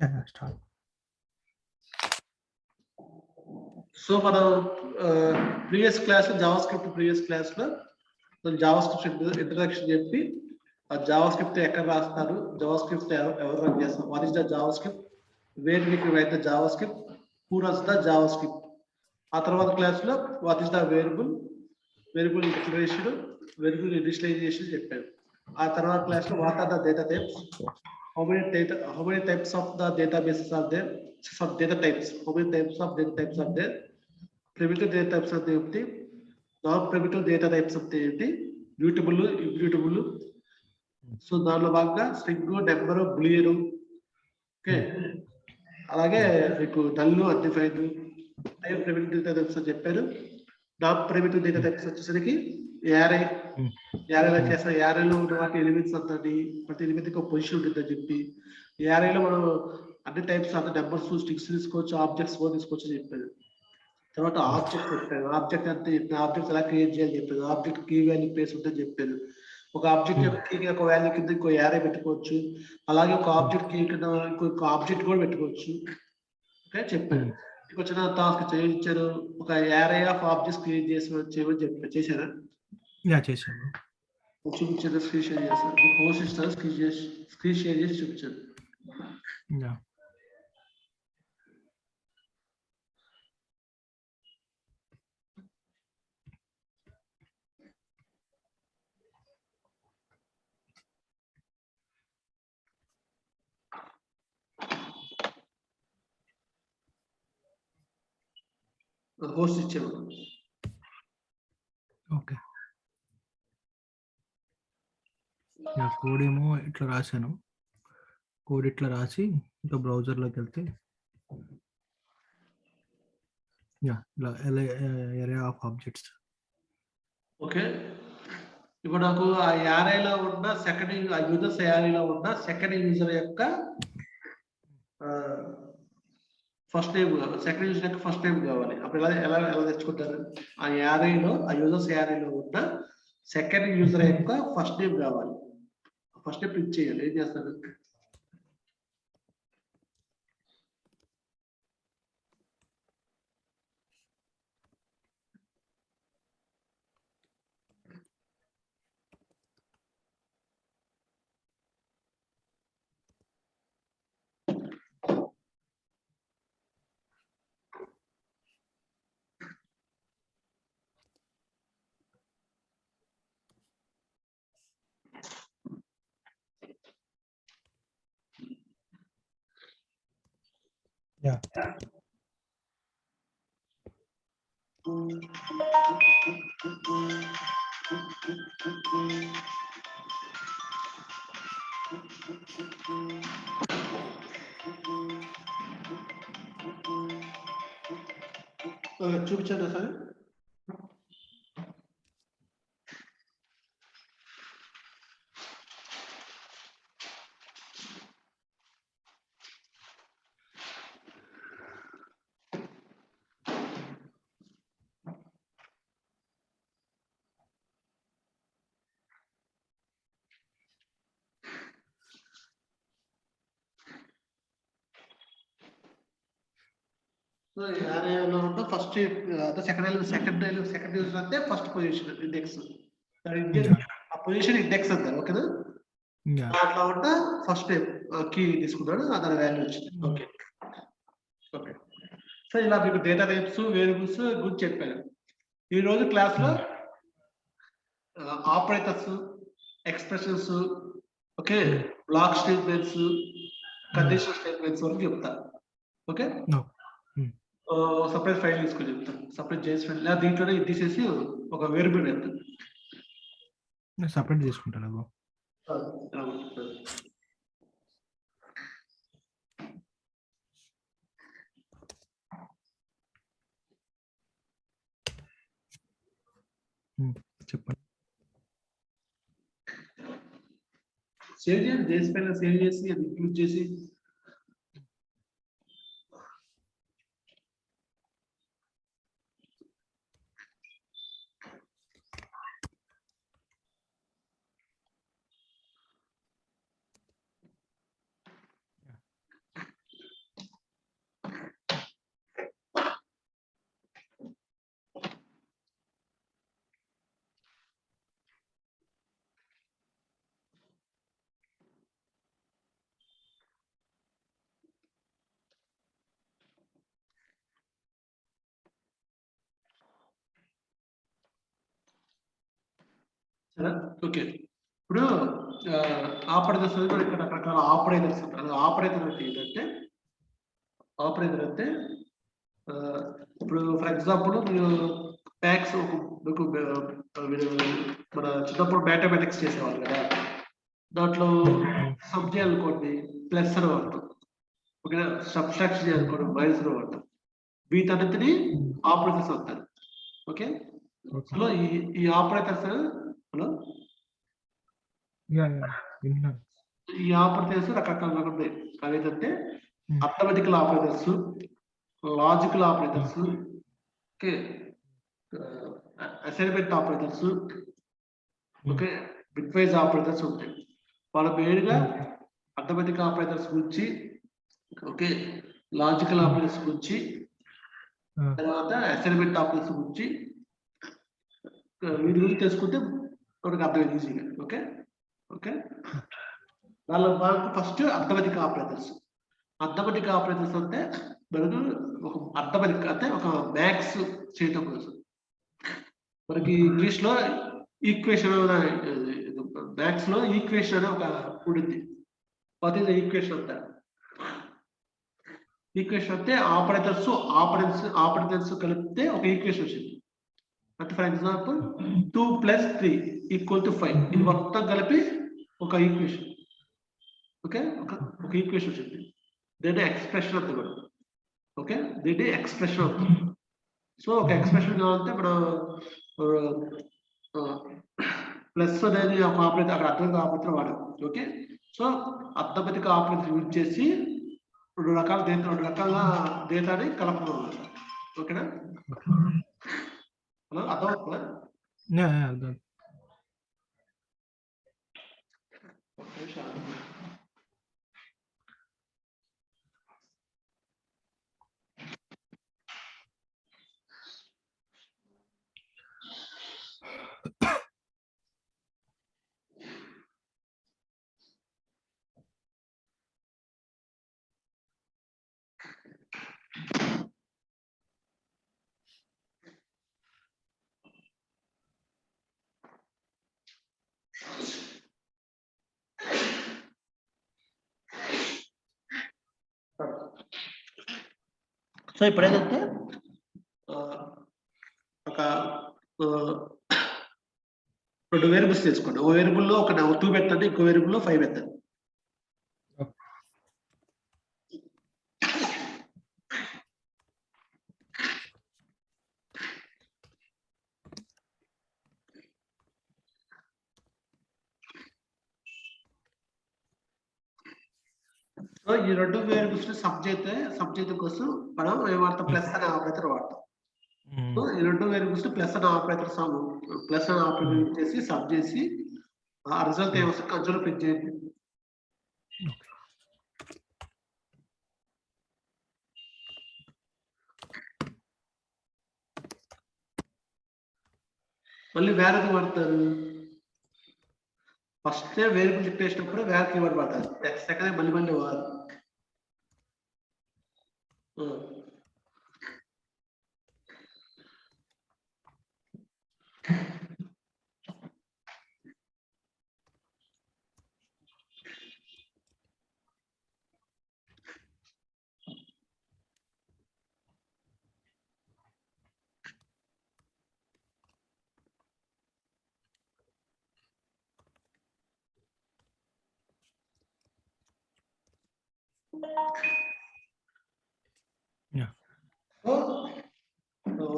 Yeah, start. So for the previous class, JavaScript previous class, JavaScript introduction చెప్పి ఆ JavaScript ఎక్కడ రాస్తారు, JavaScript ఎవరు రన్ చేస్తారు, what is the JavaScript, where we can write the JavaScript, who runs the JavaScript. ఆ తర్వాత class లో what is the variable declaration, variable initialization చెప్పాను. ఆ తర్వాత క్లాస్ లో what are the data types, how many types of the databases are there, some data types, how many types of data types are there, primitive data types అంటే ఏంటి, non primitive data types అంటే ఏంటి, mutable, immutable. So దానిలో భాగంగా string, number, Boolean, okay, అలాగే మీకు null, undefined, type primitive data types అని చెప్పారు. నాన్ ప్రిమిటివ్ డేటా టైప్స్ వచ్చేసరికి యారేలో చేస్తాం, యారేలో ఉన్న వాటి ఎలిమెంట్స్ అంతని, ప్రతి ఎలిమెంట్ ఒక పొజిషన్ ఉంటుందని చెప్పి, యారేలో మనం అన్ని టైప్స్ అంత నెంబర్స్, స్ట్రింగ్స్ తీసుకోవచ్చు, ఆబ్జెక్ట్స్ తీసుకోవచ్చు అని చెప్పారు. తర్వాత ఆబ్జెక్ట్ చెప్పాను, ఆబ్జెక్ట్ అంటే ఆబ్జెక్ట్ ఎలా క్రియేట్ చేయాలి చెప్పాను, ఆబ్జెక్ట్ కీ వాల్యూ ప్లేస్ ఉంటుందని చెప్పాను. ఒక ఆబ్జెక్ట్ యొక్క కీ ఒక వాల్యూ కింద ఇంకో యారే పెట్టుకోవచ్చు, అలాగే ఒక ఆబ్జెక్ట్ కీ కింద ఇంకొక ఆబ్జెక్ట్ కూడా పెట్టుకోవచ్చు. ఓకే చెప్పాను. మీకు వచ్చిన టాస్క్ చేయించారు, ఒక యారే ఆఫ్ ఆబ్జెక్ట్స్ క్రియేట్ చేయమని చెప్పారు. చేశారా? చేశాను. చూపించారు, స్క్రీన్ షేర్ చేస్తాను. మీకు హోస్ట్ ఇస్తారు, స్క్రీన్ షేర్ చేసి చూపించారు. హోస్ట్ ఇచ్చాము. ఓకే, కోడ్ ఏమో ఇట్లా రాశాను. కోడ్ ఇట్లా రాసి ఇంకా బ్రౌజర్లోకి వెళ్తే ఎరే ఆఫ్ ఆబ్జెక్ట్స్. ఓకే, ఇప్పుడు నాకు ఆ యారేలో ఉన్న సెకండ్, ఆ యూజర్స్ యారేలో ఉన్న సెకండ్ యూజర్ యొక్క ఫస్ట్ నేమ్, సెకండ్ యూజర్ యొక్క ఫస్ట్ నేమ్ కావాలి. అప్పుడు ఎలా ఎలా ఎలా తెచ్చుకుంటారు? ఆ యారేలో, ఆ యూజర్స్ యారేలో ఉన్న సెకండ్ యూజర్ యొక్క ఫస్ట్ నేమ్ కావాలి. ఫస్ట్ నేమ్ ప్రింట్ చేయాలి. ఏం చేస్తారు? చూపించండి సార్. యారేలో ఉన్న ఫస్ట్ సెకండ్ యూజర్ అంటే ఫస్ట్ పొజిషన్ ఇండెక్స్, ఆ పొజిషన్ ఇండెక్స్ అంటారు. ఓకేనా? దాంట్లో ఉన్న ఫస్ట్ కీ తీసుకున్నాడు, దాని వాల్యూ వచ్చింది. Okay okay. సో ఇలా మీకు డేటా టైప్స్, వేరియబుల్స్ గురించి చెప్పాను. ఈ రోజు క్లాస్ లో operators, expressions, okay, block statements, conditional statements వరకు చెప్తా. ఓకే, సపరేట్ ఫైల్ తీసుకొని చెప్తాను. సపరేట్ చేసి ఫైల్ లేదా దీంట్లోనే ఇది తీసేసి ఒక వేరియబుల్ చెప్తాను. సపరేట్ తీసుకుంటాను. చెప్పండి. సేవ్ చేయండి, చేసి పైన సేవ్ చేసి అది ఇంక్లూడ్ చేసి ఓకే, ఇప్పుడు ఆపరేటర్స్ ఇక్కడ రకరకాల ఆపరేటర్స్ ఉంటారు. ఆపరేటర్ అంటే ఏంటంటే ఇప్పుడు ఫర్ ఎగ్జాంపుల్ మీరు ట్యాక్స్ మీకు మన చిన్నప్పుడు మ్యాథమెటిక్స్ చేసేవాళ్ళు కదా, దాంట్లో సబ్ చేయాలనుకోండి ప్లస్ అని వాడతాం, ఓకేనా, సబ్స్ట్రాక్షన్ చేయాలనుకోండి మైనస్ అని వాడతాం. వీటన్నిటిని ఆపరేటర్స్ అంటారు. ఓకే, సో ఈ ఆపరేటర్స్ ఈ ఆపరేటర్స్ రకరకాలుగా ఉంటాయి. అవేంటంటే arithmetical operators, logical operators, okay, assignment operators, okay, bitwise operators ఉంటాయి. వాళ్ళ మెయిన్గా అర్థమెటిక్ ఆపరేటర్స్ గురించి, ఓకే, లాజికల్ ఆపరేటర్స్ గురించి, తర్వాత అసైన్మెంట్ ఆపరేటర్స్ గురించి వీటి గురించి తెలుసుకుంటే మనకు అర్థమైంది ఈజీగా. ఓకే ఓకే, వాళ్ళ first arithmetic operators. Arithmetic operators అంటే మనకు ఒక అర్థమెటిక్ అంటే ఒక మ్యాథ్స్ చేయటం కోసం. మనకి ఇంగ్లీష్ లో ఈక్వేషన్, మ్యాథ్స్ లో ఈక్వేషన్ అనే ఒక ఉంటుంది. వాట్ ఈస్ ఈక్వేషన్ అంటారు. ఈక్వేషన్ అంటే ఆపరేటర్స్ కలిపితే ఒక ఈక్వేషన్ వచ్చింది. అంటే ఫర్ ఎగ్జాంపుల్ 2 + 3 = 5, ఇది మొత్తం కలిపి ఒక ఈక్వేషన్. ఓకే, ఒక ఈక్వేషన్ వచ్చింది. దీన్ని ఎక్స్ప్రెషన్ అంతే మనం. ఓకే, దీన్ని ఎక్స్ప్రెషన్ అవుతుంది. సో ఒక ఎక్స్ప్రెషన్ కావాలంటే మనం ప్లస్ అనేది ఒక ఆపరేటర్, అక్కడ అర్థమెటిక్ ఆపరేటర్ వాడాం. Okay, so arithmetic operator use చేసి రెండు రకాల డేటాని కలపడం. ఓకేనా, హలో, అర్థమవుతుందా? సో ఇప్పుడు ఏంటంటే ఒక 2 వేరియబుల్స్ తీసుకోండి. ఒక వేరియబుల్లో ఒక 2 పెట్టండి, ఇంకో వేరియబుల్లో 5 పెట్టండి. సో ఈ 2 వేరియబుల్స్ సబ్ చేయడం కోసం మనం ఏం వాడతాం? ప్లస్ అనే ఆపరేటర్ వాడతాం. సో ఈ 2 వేరియబుల్స్ ప్లస్ అనే ఆపరేటర్ యూజ్ చేసి సబ్ చేసి ఆ రిజల్ట్ ఏమొస్తే కన్సోల్ ప్రింట్ చేయండి. మళ్ళీ వేర్ అది వాడతారు. ఫస్ట్ వేరియబుల్ చెప్పేసినప్పుడు వేర్ కీవర్డ్ వాడతారు. సెకండ్ మళ్ళీ వారు.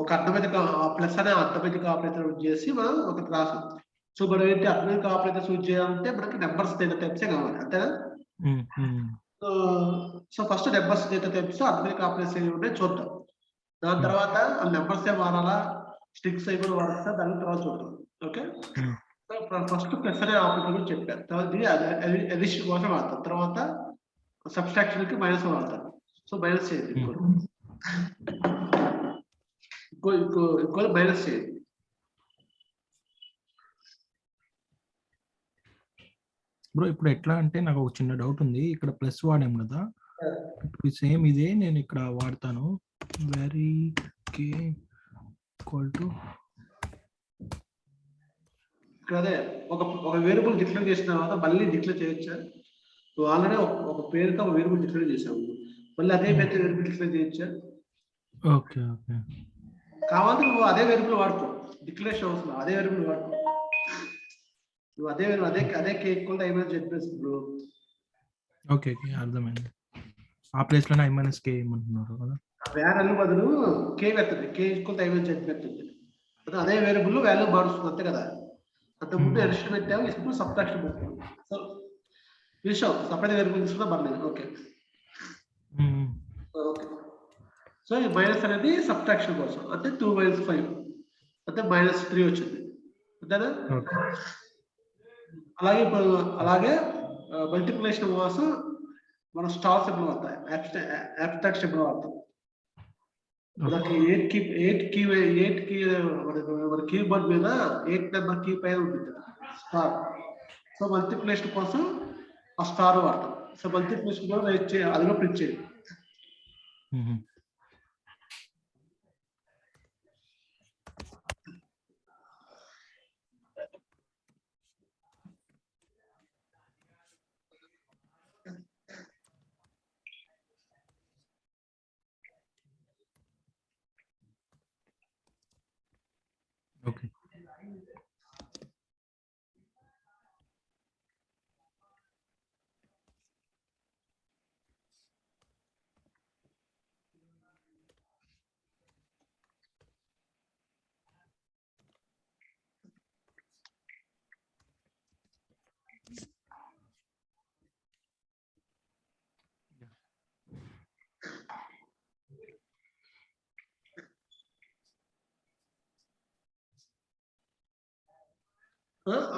ఒక అర్థమెటిక్ ప్లస్ అనే అర్థమెటిక్ ఆపరేటర్ యూజ్ చేసి మనం ఒక రాసాం. సో మనం ఏంటి అర్థమెటిక్ ఆపరేటర్స్ యూజ్ చేయాలంటే మనకి నెంబర్స్ డేటా టైప్సే కావాలి, అంతేనా? So first numbers data types arithmetic operators ఏమి ఉన్నాయి చూద్దాం. దాని తర్వాత ఆ నెంబర్స్ ఏ వాడాలా, స్ట్రింగ్స్ ఏ కూడా వాడతా, దాని తర్వాత చూద్దాం. ఓకే, ఫస్ట్ ప్లస్ అనే ఆపరేటర్ గురించి చెప్పారు. తర్వాత అడిషన్ కోసం వాడతాం, తర్వాత సబ్స్ట్రాక్షన్ కి మైనస్ వాడతారు. సో మైనస్ చేయండి, ఇంకో మైనస్ చేయండి. బ్రో ఇప్పుడు ఎట్లా అంటే నాకు ఒక చిన్న డౌట్ ఉంది. ఇక్కడ ప్లస్ వాడాం కదా, సేమ్ ఇదే నేను ఇక్కడ వాడతాను. వెరీ కే ఈక్వల్ టు ఇక్కడ అదే ఒక వేరియబుల్ డిక్లేర్ చేసిన తర్వాత మళ్ళీ డిక్లేర్ చేయొచ్చా? నువ్వు ఆల్రెడీ ఒక పేరుతో ఒక వేరియబుల్ డిక్లేర్ చేసావు, మళ్ళీ అదే పేరుతో వేరియబుల్ డిక్లేర్ చేయొచ్చా? Okay okay. కావాలి నువ్వు అదే వేరియబుల్ వాడుకో, డిక్లరేషన్ అవసరం, అదే వేరియబుల్ వాడుకో. నువ్వు అదే అదే K equal I minus Z plus bro. Okay okay, అర్థమైంది. ఆ ప్లేస్ లోనే ఐ మైనస్ కే ఏమంటున్నారు కదా. వాల్యూ బదులు కే పెడుతుంది, కే ఈక్వల్ ఐ మైనస్ జెడ్ పెడుతుంది. అదే వేరియబుల్ వాల్యూ మారుస్తుంది అంతే కదా. అంత ముందు అడిషన్ పెట్టాము, ఇప్పుడు సబ్ట్రాక్షన్ పెట్టాము. సో విషయం సపరేట్ వేరియబుల్ తీసుకున్నా పర్లేదు. Okay okay. సో ఈ మైనస్ అనేది సబ్ట్రాక్షన్ కోసం, అంటే 2 - 5 అంటే -3 వచ్చింది అంతేనా. అలాగే మల్టిప్లికేషన్ కోసం మనం స్టార్ సింబల్ వాడతాం, అబ్స్ట్రాక్ట్ సింబల్ వాడతాం. మనకి 8 కీబోర్డ్ మీద 8 నెంబర్ కీ పైన ఉంటుంది స్టార్. సో మల్టిప్లికేషన్ కోసం ఆ స్టార్ వాడతాం. సో మల్టిప్లికేషన్ కూడా అది కూడా ప్రింట్ చేయాలి. ఓకే.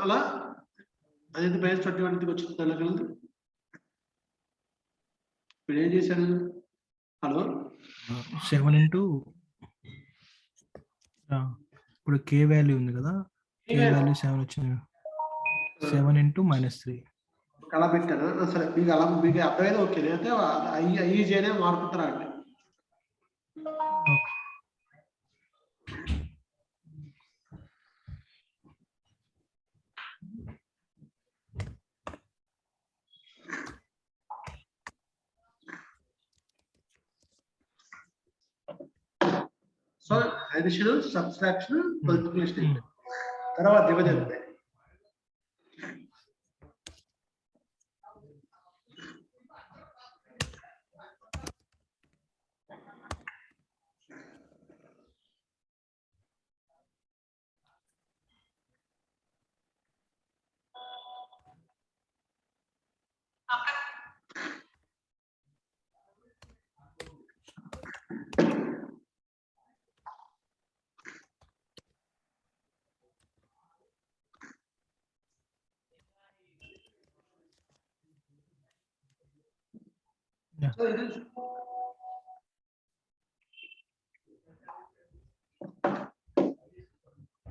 అలా అది -21 వచ్చింది తెలంగాణ. ఇప్పుడు ఏం చేశాను? హలో 7 ఇంటూ ఇప్పుడు కే వాల్యూ ఉంది కదా, కే వాల్యూ 7 వచ్చింది. 7 ఇంటూ -3 అలా పెట్టాను. సరే మీకు అలా మీకు అర్థమైతే ఓకే. అయితే ఐజేనే మార్పుతారా అండి. సో అడిషన్, సబ్ట్రాక్షన్, మల్టిప్లికేషన్ తర్వాత డివిజన్.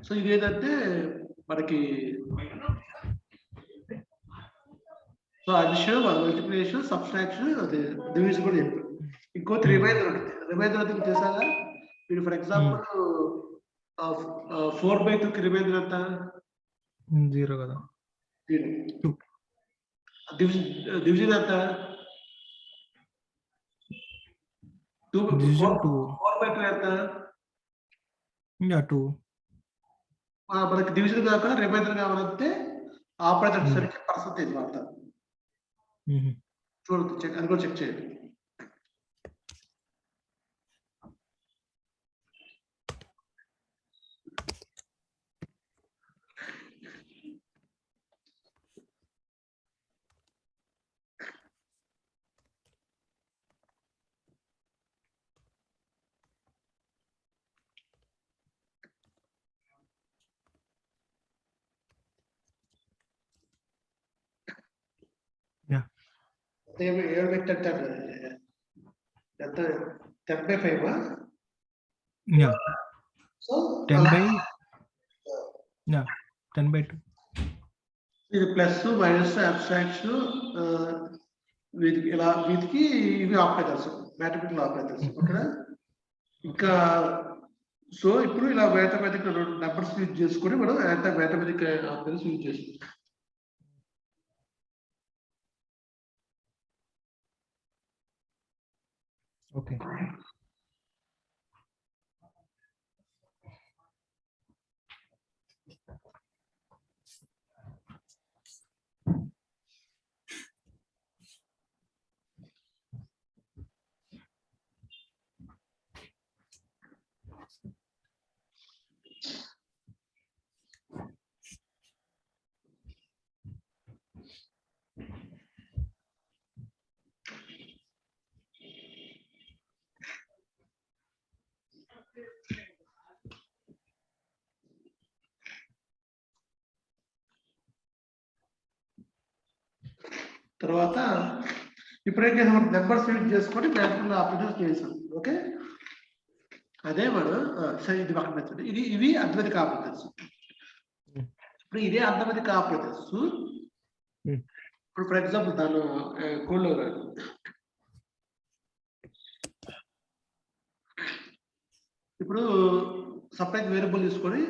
సో ఇదేంటంటే మనకి సో అడిషన్, మల్టిప్లికేషన్, సబ్ట్రాక్షన్, అది డివిజన్ కూడా చెప్పారు. ఇంకోటి రిమైండర్ ఉంటుంది. రిమైండర్ అంటే మీకు తెలుసా? మీరు ఫర్ ఎగ్జాంపుల్ 4/2 కి రిమైండర్ ఎంత? 0 కదా. డివిజన్ ఎంత? 4/2 ఎంత? 2. మనకి డివిజన్ కాకుండా రిమైండర్ కావాలంటే ఆపరేటర్ సరికి పర్సంటేజ్ వాడతారు. చూడండి, చెక్ అది కూడా చెక్ చేయండి. ఏడు పెట్టంటారు ఎంత? 10/5. సో 10/2 ఇది ప్లస్ మైనస్ అబ్స్ట్రాక్షన్, వీటికి ఇవి ఆపరేటర్స్, మ్యాథమెటికల్ ఆపరేటర్స్. ఓకేనా? ఇంకా సో ఇప్పుడు ఇలా మ్యాథమెటిక్ నెంబర్స్ యూజ్ చేసుకొని మనం మ్యాథమెటిక్ ఆపరేటర్స్ యూజ్ చేసుకుంటాం. ఓకే. తర్వాత ఇప్పుడు ఏం చేసాం, నెంబర్స్ యూజ్ చేసుకొని మ్యాథమెటికల్ ఆపరేటర్స్ చేసాం. ఓకే, అదే మనం సరే ఇది పక్కన పెట్టండి. ఇవి అర్థమెటిక్ ఆపరేటర్స్. ఇప్పుడు ఇదే అర్థమెటిక్ ఆపరేటర్స్ ఇప్పుడు ఫర్ ఎగ్జాంపుల్ దాని కోడ్లో ఇప్పుడు సపరేట్ వేరియబుల్ తీసుకొని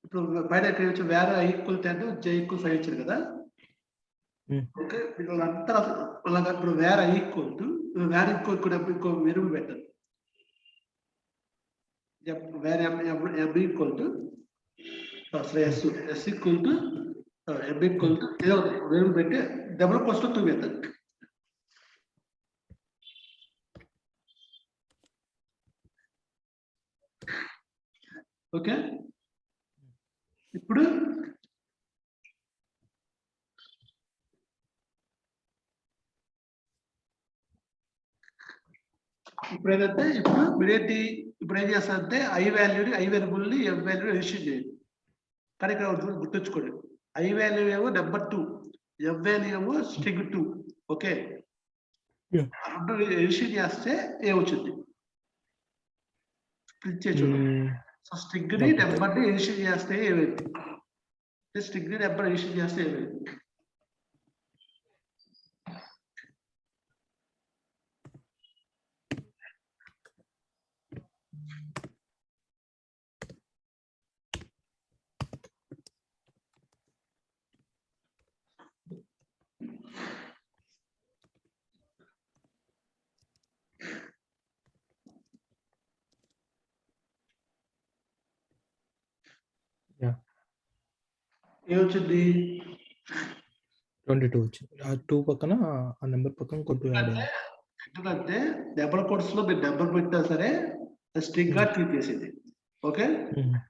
ఇప్పుడు బయట ఎక్కడ వచ్చి వేరే ఈక్వల్ 10 జే ఈక్వల్ 5 ఇచ్చారు కదా. ఓకే, వీళ్ళంతా ఇప్పుడు వేరే ఈక్వల్ కూడా ఇంకో వేరియబుల్ పెట్టారు. వేరే M equal to S equal to M equal to ఏదో వేరియబుల్ పెట్టి డబుల్ కోస్ట్ 2 పెట్టారు. ఓకే, ఇప్పుడు ఏంటంటే ఇప్పుడు ఏం చేస్తారంటే ఐ వేరియబుల్ ని ఎం వాల్యూ ఎడిషన్ చేయాలి. కానీ ఇక్కడ గుర్తుంచుకోండి, ఐ వాల్యూ ఏమో నెంబర్ 2, ఎం వాల్యూ ఏమో స్ట్రింగ్ 2. ఓకే, రెండు ఎడిషన్ చేస్తే ఏమొచ్చింది ప్రింట్ చేసి చూడండి. సో స్ట్రింగ్ ని నెంబర్ ని ఎడిషన్ చేస్తే ఏమైంది, స్ట్రింగ్ ని నెంబర్ ఎడిషన్ చేస్తే ఏమైంది. ఏమొచ్చింది 22 వచ్చింది. ఆ 2 పక్కన ఆ నెంబర్ పక్కన కొట్టు యాడ్ అయింది. ఎందుకంటే డబుల్ కోట్స్ లో మీరు నెంబర్ పెట్టినా సరే స్ట్రింగ్ గా ట్రీట్ చేసింది. ఓకే,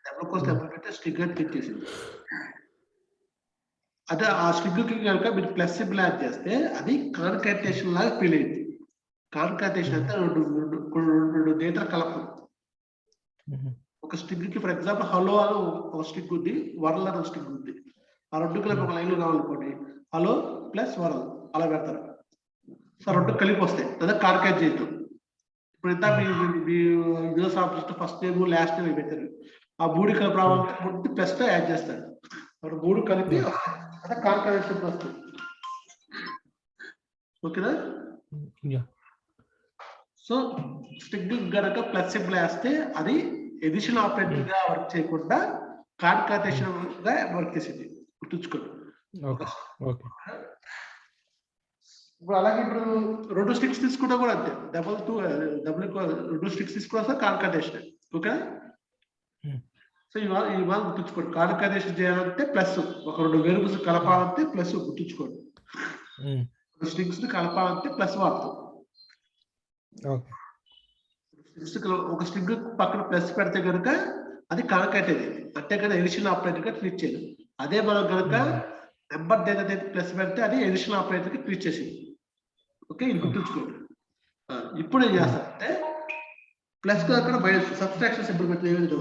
డబుల్ కోట్స్ నెంబర్ పెడితే స్ట్రింగ్ గా ట్రీట్ చేసింది. అదే ఆ స్ట్రింగ్ కి కనుక మీరు ప్లస్ సింబల్ యాడ్ చేస్తే అది కాన్కాటేషన్ లాగా ఫీల్ అయింది. కాన్కాటేషన్ అంటే రెండు డేటా కలపడం. ఒక స్ట్రింగ్ కి ఫర్ ఎగ్జాంపుల్ హలో అని ఒక స్ట్రింగ్ ఉంది, వరల్ అని ఒక స్ట్రింగ్ ఉంది. ఆ రెండు కలిపి ఒక లైన్ లో కావాలనుకోండి, హలో ప్లస్ వరల్ అలా పెడతారు. సో రెండు కలిపి వస్తాయి, లేదా కాన్కాట్ చేయటం. ఇప్పుడు ఇంత మీ users object first name last name పెట్టారు, ఆ మూడు కలిపి రావాలంటే ముందు ప్లస్ తో యాడ్ చేస్తారు. మూడు కలిపి అదే కాన్కాటేషన్ వస్తుంది. ఓకేనా, సో స్ట్రింగ్ గనక ప్లస్ సింబల్ వేస్తే అది ఎడిషన్ ఆపరేటర్ గా వర్క్ చేయకుండా కాన్కాటేషన్ గా వర్క్ చేసింది. గుర్తుంచుకోండి. ఇప్పుడు అలాగే ఇప్పుడు రెండు స్ట్రింగ్స్ తీసుకుంటా కూడా అంతే, రెండు స్ట్రింగ్స్ తీసుకున్నా కాన్కాటేషన్. ఓకే, సో ఇవాళ గుర్తుంచుకోండి, కాన్కాటేషన్ చేయాలంటే ప్లస్, ఒక రెండు వేరియబుల్స్ కలపాలంటే ప్లస్. గుర్తుంచుకోండి, స్ట్రింగ్స్ ని కలపాలంటే ప్లస్ వాడతాం. ఒక స్ట్రింగ్ పక్కన ప్లస్ పెడితే కనుక అది కాన్కాటేట్, అంటే కనుక ఎడిషన్ ఆపరేటర్ గా ట్రీట్ చేయదు. అదే మనం కనుక నెంబర్ డేటా ప్లస్ పెడితే అది ఎడిషన్ ఆపరేటర్ కి ట్రీట్ చేసింది. ఓకే, ఇది గుర్తుంచుకోండి. ఇప్పుడు ఏం చేస్తారంటే ప్లస్ అక్కడ మైనస్ సబ్ట్రాక్షన్ సింబల్ పెట్టలేదు.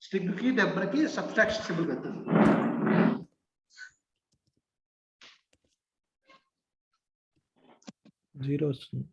స్ట్రింగ్ కి నెంబర్ కి సబ్ట్రాక్షన్ సింబల్ పెట్టండి. జీరో వస్తుంది.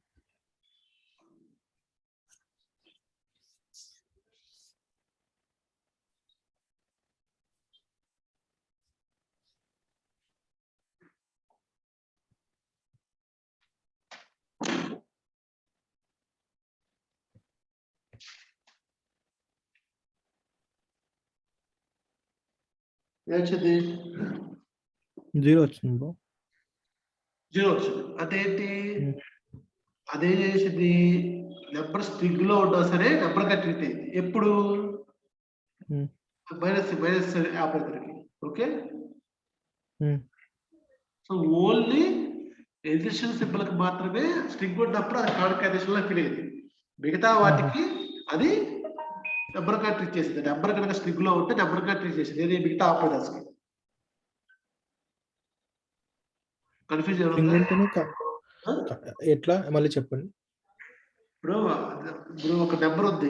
ఏమొచ్చింది 0 వచ్చింది బ్రో. 0 వచ్చింది. అంటే ఏంటి అదే చేసింది నెంబర్ స్ట్రింగ్ లో ఉన్నా సరే నెంబర్ గా ట్రీట్ అయింది. ఎప్పుడు మైనస్ ఆపరేటర్ కి. Okay, so only addition symbol కి మాత్రమే స్ట్రింగ్ ఉన్నప్పుడు అది కాన్కాటేషన్ లో ఫీల్ అయింది. మిగతా వాటికి అది నెంబర్ గా ట్రీట్ చేసింది. నెంబర్ కనుక స్ట్రింగ్ లో ఉంటే నెంబర్ గా ట్రీట్ చేసింది. ఏది మిగతా ఆపరేటర్స్ కి. కన్ఫ్యూజ్ ఎట్లా మళ్ళీ చెప్పండి. ఇప్పుడు ఒక నెంబర్ ఉంది,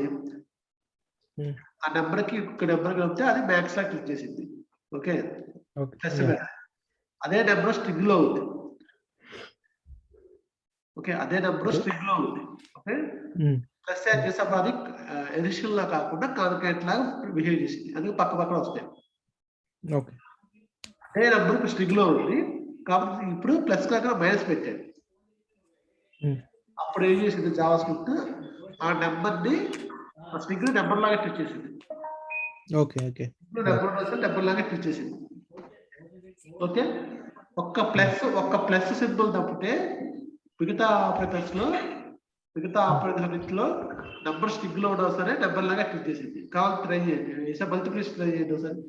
ఆ నెంబర్ కి ఒక నెంబర్ కలిపితే అది మ్యాక్స్ లా క్లిక్ చేసింది. ఓకే, ప్లస్ అదే నెంబర్ స్ట్రింగ్ లో ఉంది. ఓకే, అదే నెంబర్ స్ట్రింగ్ లో ఉంది. ఓకే, ప్లస్ యాడ్ చేసినప్పుడు అది ఎడిషన్ లా కాకుండా కాన్కాట్ లాగా బిహేవ్ చేసింది. అది పక్క పక్కన వస్తాయి. ఓకే, అదే నెంబర్ స్ట్రింగ్ లో ఉంది కాబట్టి ఇప్పుడు ప్లస్ కాక మైనస్ పెట్టాడు. అప్పుడు ఏం చేసింది జావా స్క్రిప్ట్ ఆ నెంబర్ ని స్ట్రింగ్ నెంబర్ లాగా ట్రీట్ చేసింది. ఓకే, ఓకే, నెంబర్ లాగా ట్రీట్ చేసింది. ఓకే, ఒక్క ప్లస్ సింబల్ తప్పితే మిగతా ఆపరేటర్స్ లో నెంబర్ స్ట్రింగ్ లో ఉన్నా సరే నెంబర్ లాగా ట్రీట్ చేసింది. కావాలి ట్రై చేయండి, మల్టిప్లికేషన్ ట్రై చేయండి ఒకసారి.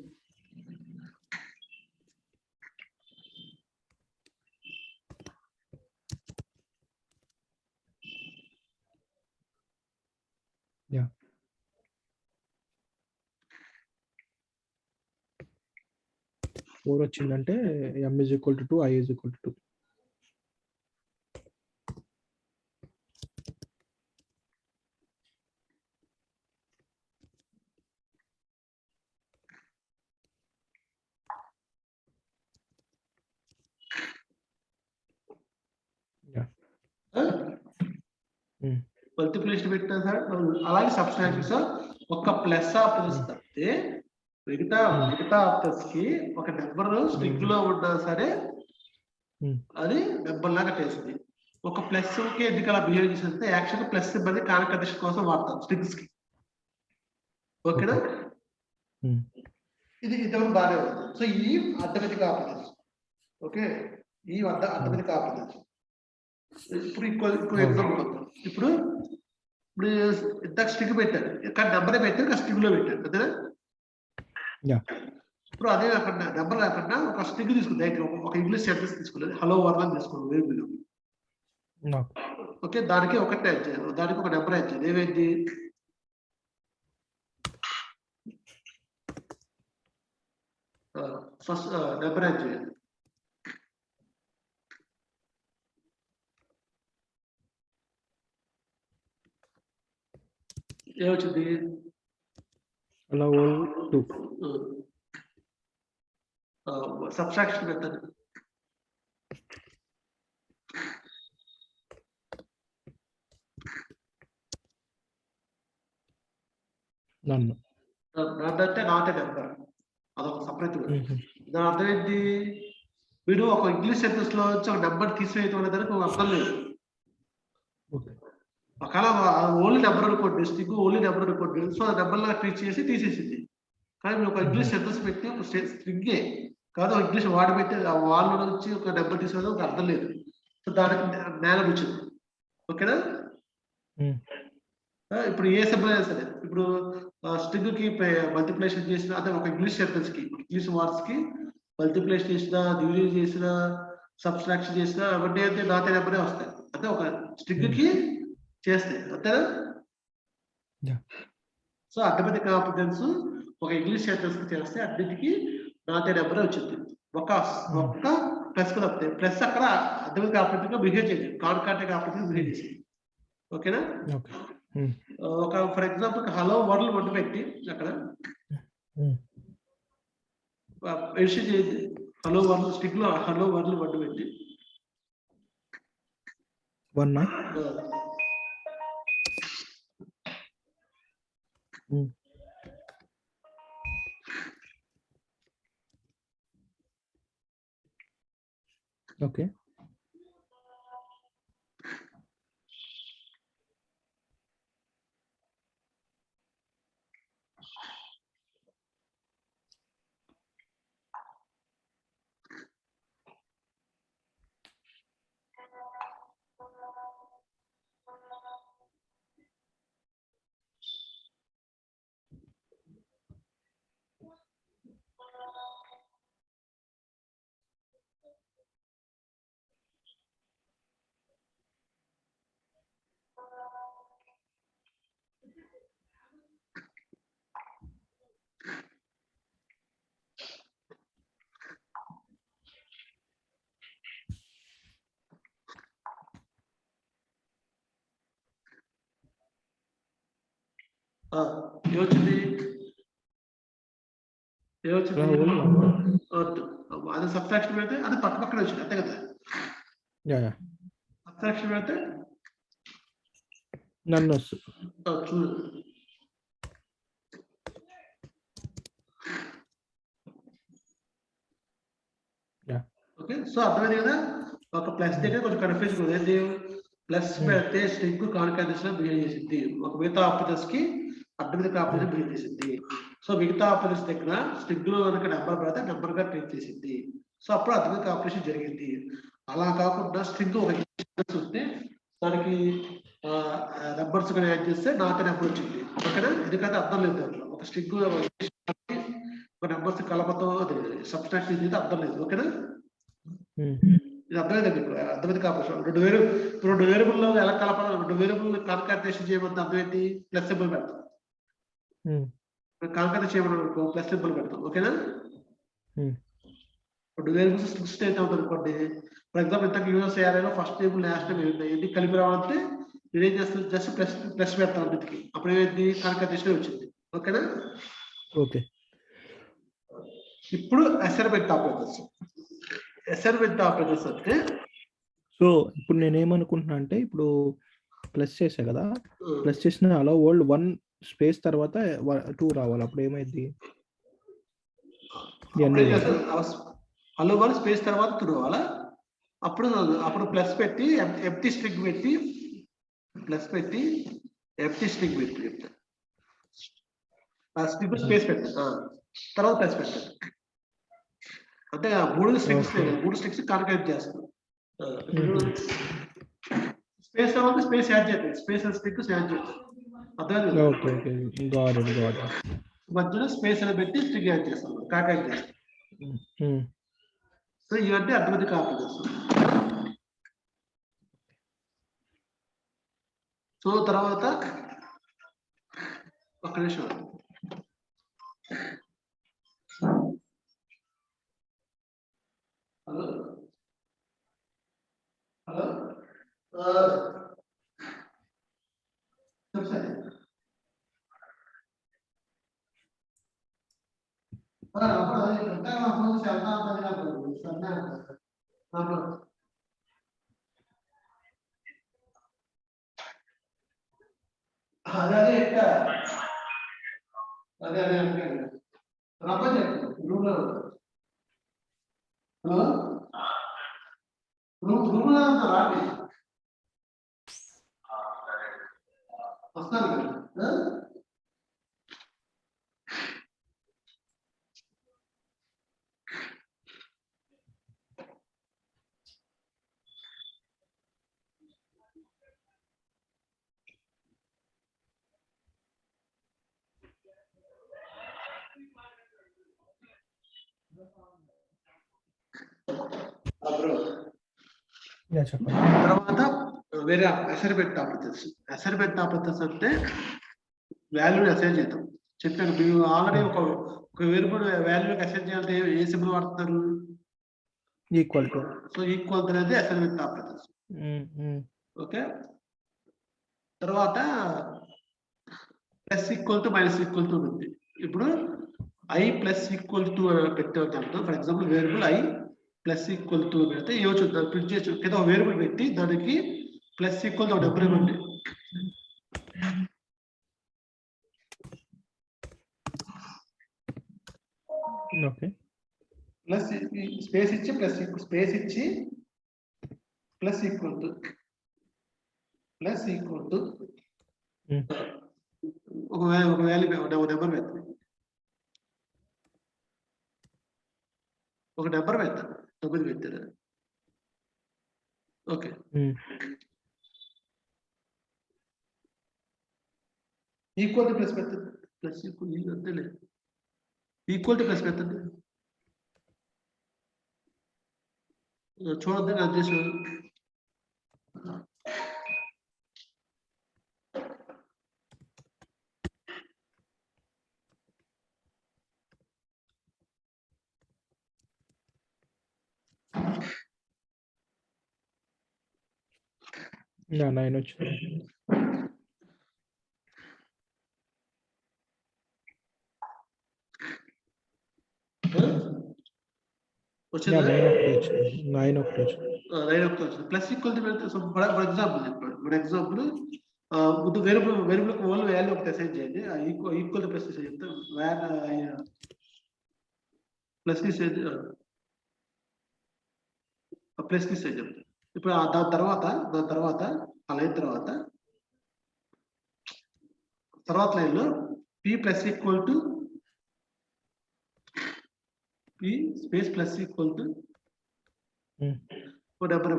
Yeah. 4 వచ్చిందంటే m is equal to 2, I is equal to 2. Multiplication పెట్టినా సార్ అలాగే సబ్స్ట్రాక్షన్ సార్ ఒక ప్లస్ ఆపరేటర్స్ తప్పితే మిగతా ఆపరేటర్స్ కి ఒక నెంబర్ స్ట్రింగ్ లో ఉన్నా సరే అది నెంబర్ లాగా చేస్తుంది. ఒక ప్లస్ కి ఎందుకు అలా బిహేవ్ చేసిందంటే యాక్చువల్ ప్లస్ సింబల్ కాన్కాటేషన్ కోసం వాడతాం స్ట్రింగ్స్ కి. ఓకేనా, ఇది ఇంతవరకు బాగానే ఉంది. సో ఈ అర్థమెటిక్ ఆపరేటర్స్. ఓకే, ఈ అర్థమెటిక్ ఆపరేటర్స్. ఇప్పుడు ఇంకో ఎగ్జాంపుల్ వద్దాం. ఇప్పుడు ఇంతకు స్ట్రింగ్ పెట్టాడు కానీ నెంబరే పెట్టాడు, స్ట్రింగ్ లో పెట్టాడు అంతేనా. ఇప్పుడు అదే కాకుండా నెంబర్ కాకుండా ఒక స్ట్రింగ్ తీసుకుంది, ఒక ఇంగ్లీష్ సెంటెన్స్ తీసుకున్నది, హలో వరల్డ్ తీసుకున్నాం వేరు. ఓకే, దానికి ఒకటి యాడ్ చేయాలి, దానికి ఒక నెంబర్ యాడ్ చేయాలి. ఏమైంది ఫస్ట్ నెంబర్ యాడ్ చేయాలి. ఏమొచ్చింది అలా 2 సబ్స్ట్రాక్షన్ మెథడ్. అంటే నాట్ ఏ నెంబర్, అదొక సపరేట్. దాని అర్థం ఏంటి, మీరు ఒక ఇంగ్లీష్ సెంటెన్స్ లో వచ్చి ఒక నెంబర్ తీసివేయటం అనే దానికి అర్థం లేదు. ఒకవేళ ఓన్లీ నెంబర్ అనుకోండి, స్ట్రింగ్ ఓన్లీ నెంబర్ అనుకోండి, సో ఆ నెంబర్ లాగా ట్రీట్ చేసి తీసేసింది. కానీ మీరు ఒక ఇంగ్లీష్ సెంటెన్స్ పెట్టి ఒక స్ట్రింగే కాదు ఇంగ్లీష్ వాడి పెట్టి వాళ్ళ నుంచి ఒక నెంబర్ తీసేది ఒక అర్థం లేదు. సో దానికి నేల వచ్చింది. ఓకేనా, ఇప్పుడు ఏ సింబల్ అయినా సరే, ఇప్పుడు స్ట్రింగ్ కి మల్టిప్లికేషన్ చేసిన అంటే ఒక ఇంగ్లీష్ సెంటెన్స్ కి ఇంగ్లీష్ వర్డ్స్ కి మల్టిప్లికేషన్ చేసిన, డివిజన్ చేసిన, సబ్స్ట్రాక్షన్ చేసిన అవన్నీ అయితే నాట్ ఏ నెంబరే వస్తాయి. అంటే ఒక స్ట్రింగ్ కి చేస్తాయి అంతేనా. సో అర్థమెటిక్ ఆపరేటర్స్ ఒక ఇంగ్లీష్ సెంటెన్స్ కి చేస్తే అన్నిటికీ నాట్ ఏ నెంబరే వచ్చింది. ఒక్క ప్లస్ కూడా వస్తాయి. ప్లస్ అక్కడ అర్థమెటిక్ ఆపరేటర్ గా బిహేవ్ చేయండి, కాన్కాటెడ్ ఆపరేటర్ బిహేవ్ చేసి. ఓకేనా, ఒక ఫర్ ఎగ్జాంపుల్ హలో వరల్డ్ వడ్డు పెట్టి అక్కడ ఎడిషన్ చేయండి. హలో వరల్డ్ స్టిక్ లో హలో వరల్డ్ వడ్డు పెట్టి 1. ఓకే, ఏమొచ్చింది అది సబ్ట్రాక్షన్ పెడితే అది పక్క పక్కన వచ్చింది అంతే కదా. సబ్ట్రాక్షన్ పెడితే నన్ను వస్తుంది చూడు. ఓకే, సో అర్థమైంది కదా. ఒక ప్లస్ దగ్గర కొంచెం కన్ఫ్యూజన్ ఉంది. ఏంటి ప్లస్ పెడితే స్ట్రింగ్ కాన్కాటేషన్ బిహేవ్ చేసింది, ఒక మిగతా ఆపరేటర్స్ కి అడ్డమిగతా ఆపరేషన్ బిహేవ్ చేసింది. సో మిగతా ఆపరేటర్స్ దగ్గర స్ట్రింగ్ లో కనుక నెంబర్ పెడితే నెంబర్ గా ట్రీట్ చేసింది. సో అప్పుడు అడ్డమిగతా ఆపరేషన్ జరిగింది. అలా కాకుండా స్ట్రింగ్ ఒక ఉంటే దానికి నెంబర్స్ కూడా యాడ్ చేస్తే నాకు నెంబర్ వచ్చింది. ఓకేనా, ఎందుకంటే అర్థం లేదు దాంట్లో. ఒక స్ట్రింగ్ ఒక నెంబర్స్ కలపతో సబ్స్ట్రాక్షన్ ఇది అర్థం లేదు. ఓకేనా, ఇది అర్థమైందండి. ఇప్పుడు అర్థమైంది కాబట్టి రెండు వేరియబుల్లో ఎలా కలపాలి, రెండు వేరియబుల్ కాన్కాటేషన్ చేయబడితే అర్థం ఏంటి, ప్లస్ సింబల్ పెడతాం. కాన్కాటేషన్ చేయబడి ప్లస్ సింబల్ పెడతాం. ఓకేనా, రెండు వేరియబుల్స్ సృష్టి అయితే అవుతుంది అనుకోండి. ఫర్ ఎగ్జాంపుల్ ఇంతకు యూఎస్ ఏరియాలో ఫస్ట్ టేబుల్ లాస్ట్ టైం ఏంటి కలిపి రావాలంటే నేనేం చేస్తాను, జస్ట్ ప్లస్ పెడతాను అన్నిటికి. అప్పుడు ఏమైంది, కాన్కాటేషన్ వచ్చింది. ఓకేనా, ఓకే. ఇప్పుడు అసైన్మెంట్ ఆపరేటర్స్. అసైన్మెంట్ ఆపరేటర్స్ అంటే సో ఇప్పుడు నేనేమనుకుంటున్నా అంటే, ఇప్పుడు ప్లస్ చేసా కదా, ప్లస్ చేసిన అలా వరల్డ్ 1 స్పేస్ తర్వాత 2 రావాలి. అప్పుడు ఏమైంది, హలో 1 స్పేస్ తర్వాత 2 రావాలా. అప్పుడు ప్లస్ పెట్టి ఎంప్టీ స్ట్రింగ్ పెట్టి చెప్తా. స్ట్రింగ్ స్పేస్ పెట్టా తర్వాత ప్లస్ పెట్టాను. అంటే మూడు స్ట్రింగ్స్ కాన్కాట్ చేస్తాం. స్పేస్ తర్వాత స్పేస్ యాడ్ చేస్తాం, స్పేస్ స్ట్రింగ్స్ యాడ్ చేస్తాం. అర్థమైంది, మధ్యలో స్పేస్ అని పెట్టి స్ట్రింగ్ యాడ్ చేస్తాం, కాన్కాట్ చేస్తాం. సో ఇవన్నీ అర్థమైంది ఆపరేటర్స్. సో తర్వాత ఒక నిమిషం, హలో చెప్పండి. అదే రమ్మని చెప్పు రూమ్ లో. హలో, రూమ్ లో రాండి, వస్తాను కదా. తర్వాత వేరే అసైన్మెంట్ ఆపరేటర్స్ అంటే వాల్యూ అసైన్ చేద్దాం. చెప్పాను మీరు ఆల్రెడీ ఒక వేరియబుల్ వాల్యూకి అసైన్ చేయాలంటే ఏ సింబల్ వాడుతున్నారు, ఈక్వల్ టు. సో ఈక్వల్ అనేది అసైన్మెంట్ ఆపరేటర్స్. ఓకే, తర్వాత plus equal to minus equal to ఉంది. ఇప్పుడు ఐ ప్లస్ ఈక్వల్ టు పెట్టారు. For example variable I plus equal to పెడితే ఇవ్వచ్చు, ప్రింట్ చేసి కింద ఒక వేరియబుల్ పెట్టి దానికి ప్లస్ ఈక్వల్ టు నెంబర్ ఇవ్వండి. ఓకే, ప్లస్ స్పేస్ ఇచ్చి ప్లస్ ఈక్వల్ టు ఒక వాల్యూ నెంబర్ పెడతాను, ఒక నెంబర్ పెడతాను, 9 పెట్టారు. ఓకే, ఈక్వల్ టు ప్లస్ పెట్టండి, ప్లస్ ఈక్వల్ అంతేలే, ఈక్వల్ టు ప్లస్ పెట్టండి. చూడండి అది చేసి నా 9 వచ్చింది. వచ్చిందా? 9 ఒకటి వచ్చింది. 9 ఒకటి వచ్చింది. 9 ఒకటి వచ్చింది. ప్లస్ ఈక్వల్ టు పెడితే ఫర్ ఎగ్జాంపుల్ చెప్పాడు. ఫర్ ఎగ్జాంపుల్ ముందు వేరియబుల్ ఓన్లీ వాల్యూ ఒకటి అసైన్ చేయండి. ఈక్వల్ టు ప్లస్ చెప్తే ప్లస్ తీసేది ప్లస్ తీసేది చెప్తాను. ఇప్పుడు దాని తర్వాత అలా అయిన తర్వాత లైన్లో P plus equal to P space plus equal to డబ్బర్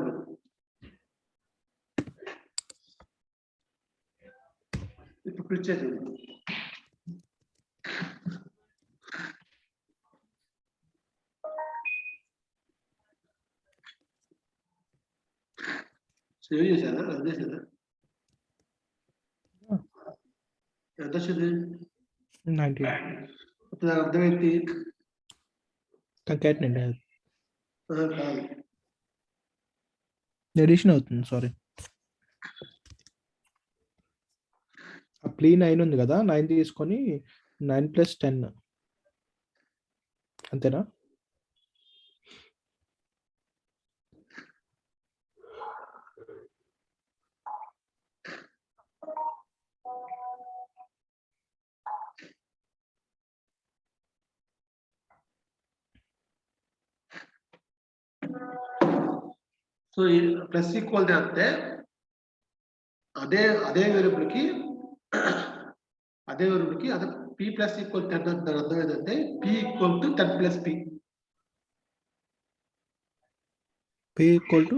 ఇప్పుడు క్లిక్ చేయండి. సేవ్ చేశారా? రన్ చేశారా? ఎంత వచ్చింది? 90. ఇప్పుడు అర్థమైంది. కంకాటినేట్ అది కాదు, ఎడిషన్ అవుతుంది. సారీ, ప్లీ 9 ఉంది కదా, 9 తీసుకొని 9 + 10 అంతేనా? సో ప్లస్ ఈక్వల్ అంటే అదే వేరియబుల్ కి అదే పి ప్లస్ ఈక్వల్ 10 అంటే అర్థం ఏంటంటే P equal to 10 plus P. P equal to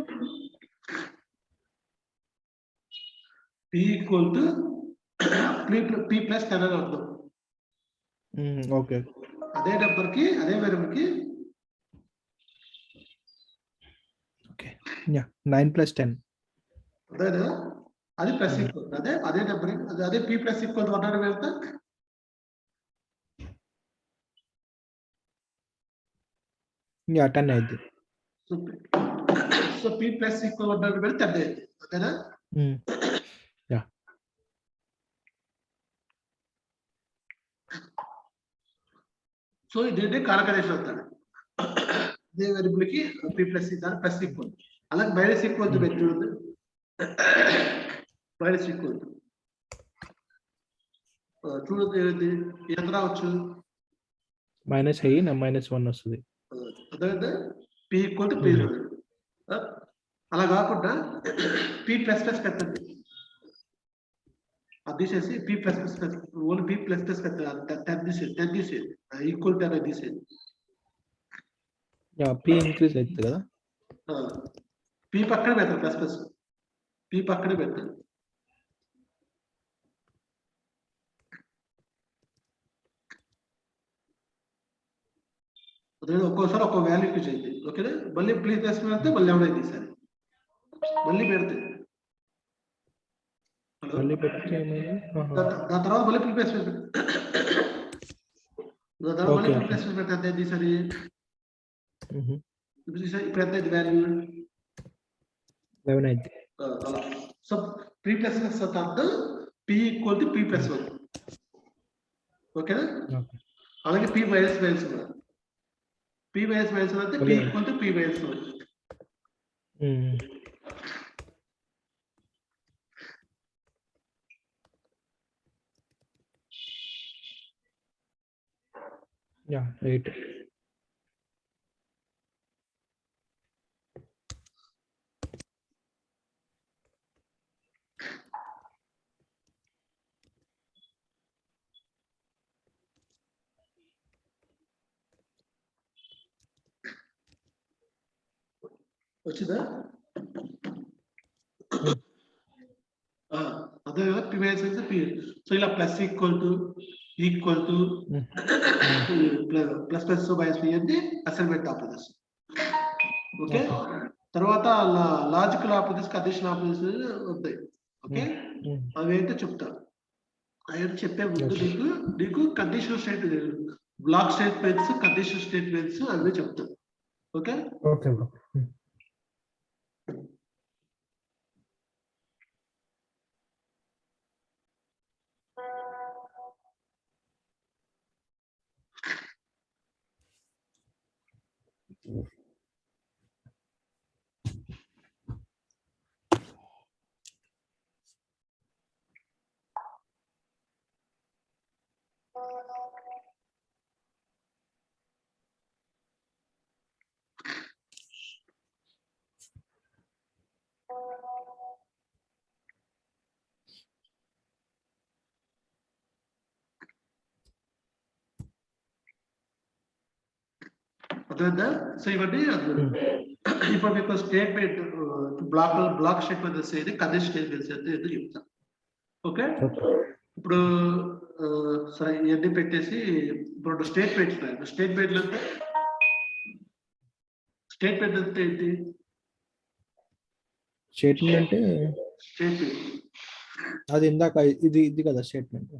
p plus 10 అని అర్థం. ఓకే, అదే వేరియబుల్ కి ఓకే, యా 9 + 10 అదే అది ప్లస్ ఈక్వల్ అదే నెంబర్ అదే పి ప్లస్ ఈక్వల్ 1 అని వెళ్తే యా 10 అయింది. సో పి ప్లస్ ఈక్వల్ 1 అని వెళ్తే 10 అయింది. ఓకేనా? యా సో ఇదేంటి కాలకలేషన్ అవుతాడు. అదే వేరియబుల్ కి పి ప్లస్ ప్లస్ ఈక్వల్, అలాగే మైనస్ ఈక్వల్ పెట్టి మైనస్ ఈక్వల్ చూడదు ఏది ఎంత రావచ్చు? మైనస్ అయ్యి -1 వస్తుంది. అదే పి ఈక్వల్ టు పి. అలా కాకుండా పి ప్లస్ ప్లస్ పెట్టండి, అది తీసేసి P plus plus only P plus plus పెట్టండి. 10 తీసేది ఈక్వల్ 10 తీసేది. పి ఇంక్రీజ్ అవుతుంది కదా, పి పక్కనే పెడతాను, ప్లస్ ప్లస్ పి పక్కనే పెడతాను. ఒక్కోసారి ఒక్కో వాల్యూ యూజ్ అయింది. ఓకేనా? మళ్ళీ ప్లీజ్ ప్లస్ పెడితే మళ్ళీ ఎవరైనా తీసారి మళ్ళీ పెడితే మళ్ళీ పెడితే దాని తర్వాత మళ్ళీ ప్రీ ప్లస్ పెట్టండి తీసారి. ఇప్పుడు ఎంత అయింది వాల్యూ? 11 అయింది. అలా సో ప్రీ ప్లస్ తర్వాత p equal to p plus 1. ఓకేనా? అలాగే పి మైనస్ కూడా పి మైనస్ అంటే p equal to p minus 1. Yeah 8. వచ్చిందా? అదే పి మైనస్ పి. సో ఇలా plus equal to plus plus minus p అంటే అసైన్మెంట్ ఆపరేటర్స్. ఓకే? తర్వాత లాజికల్ ఆపరేటర్స్, కండిషన్ ఆపరేటర్స్ ఉంటాయి. ఓకే? అవి అయితే చెప్తాను. అవి చెప్పే ముందు నీకు conditional state block statements, conditional statements అవి చెప్తాను. ఓకే? Okay bro. అర్థమైందా? సో ఇవన్నీ ఇప్పుడు మీకు స్టేట్మెంట్ బ్లాక్ స్టేట్మెంట్స్ ఏది, కండిషన్ స్టేట్మెంట్స్ ఏదో చెప్తాను. ఓకే, ఇప్పుడు సరే ఇవన్నీ పెట్టేసి ఇప్పుడు స్టేట్మెంట్స్ స్టేట్మెంట్లు అంటే స్టేట్మెంట్ అంటే ఏంటి? స్టేట్మెంట్ అంటే స్టేట్మెంట్ అది ఇందాక ఇది కదా స్టేట్మెంట్.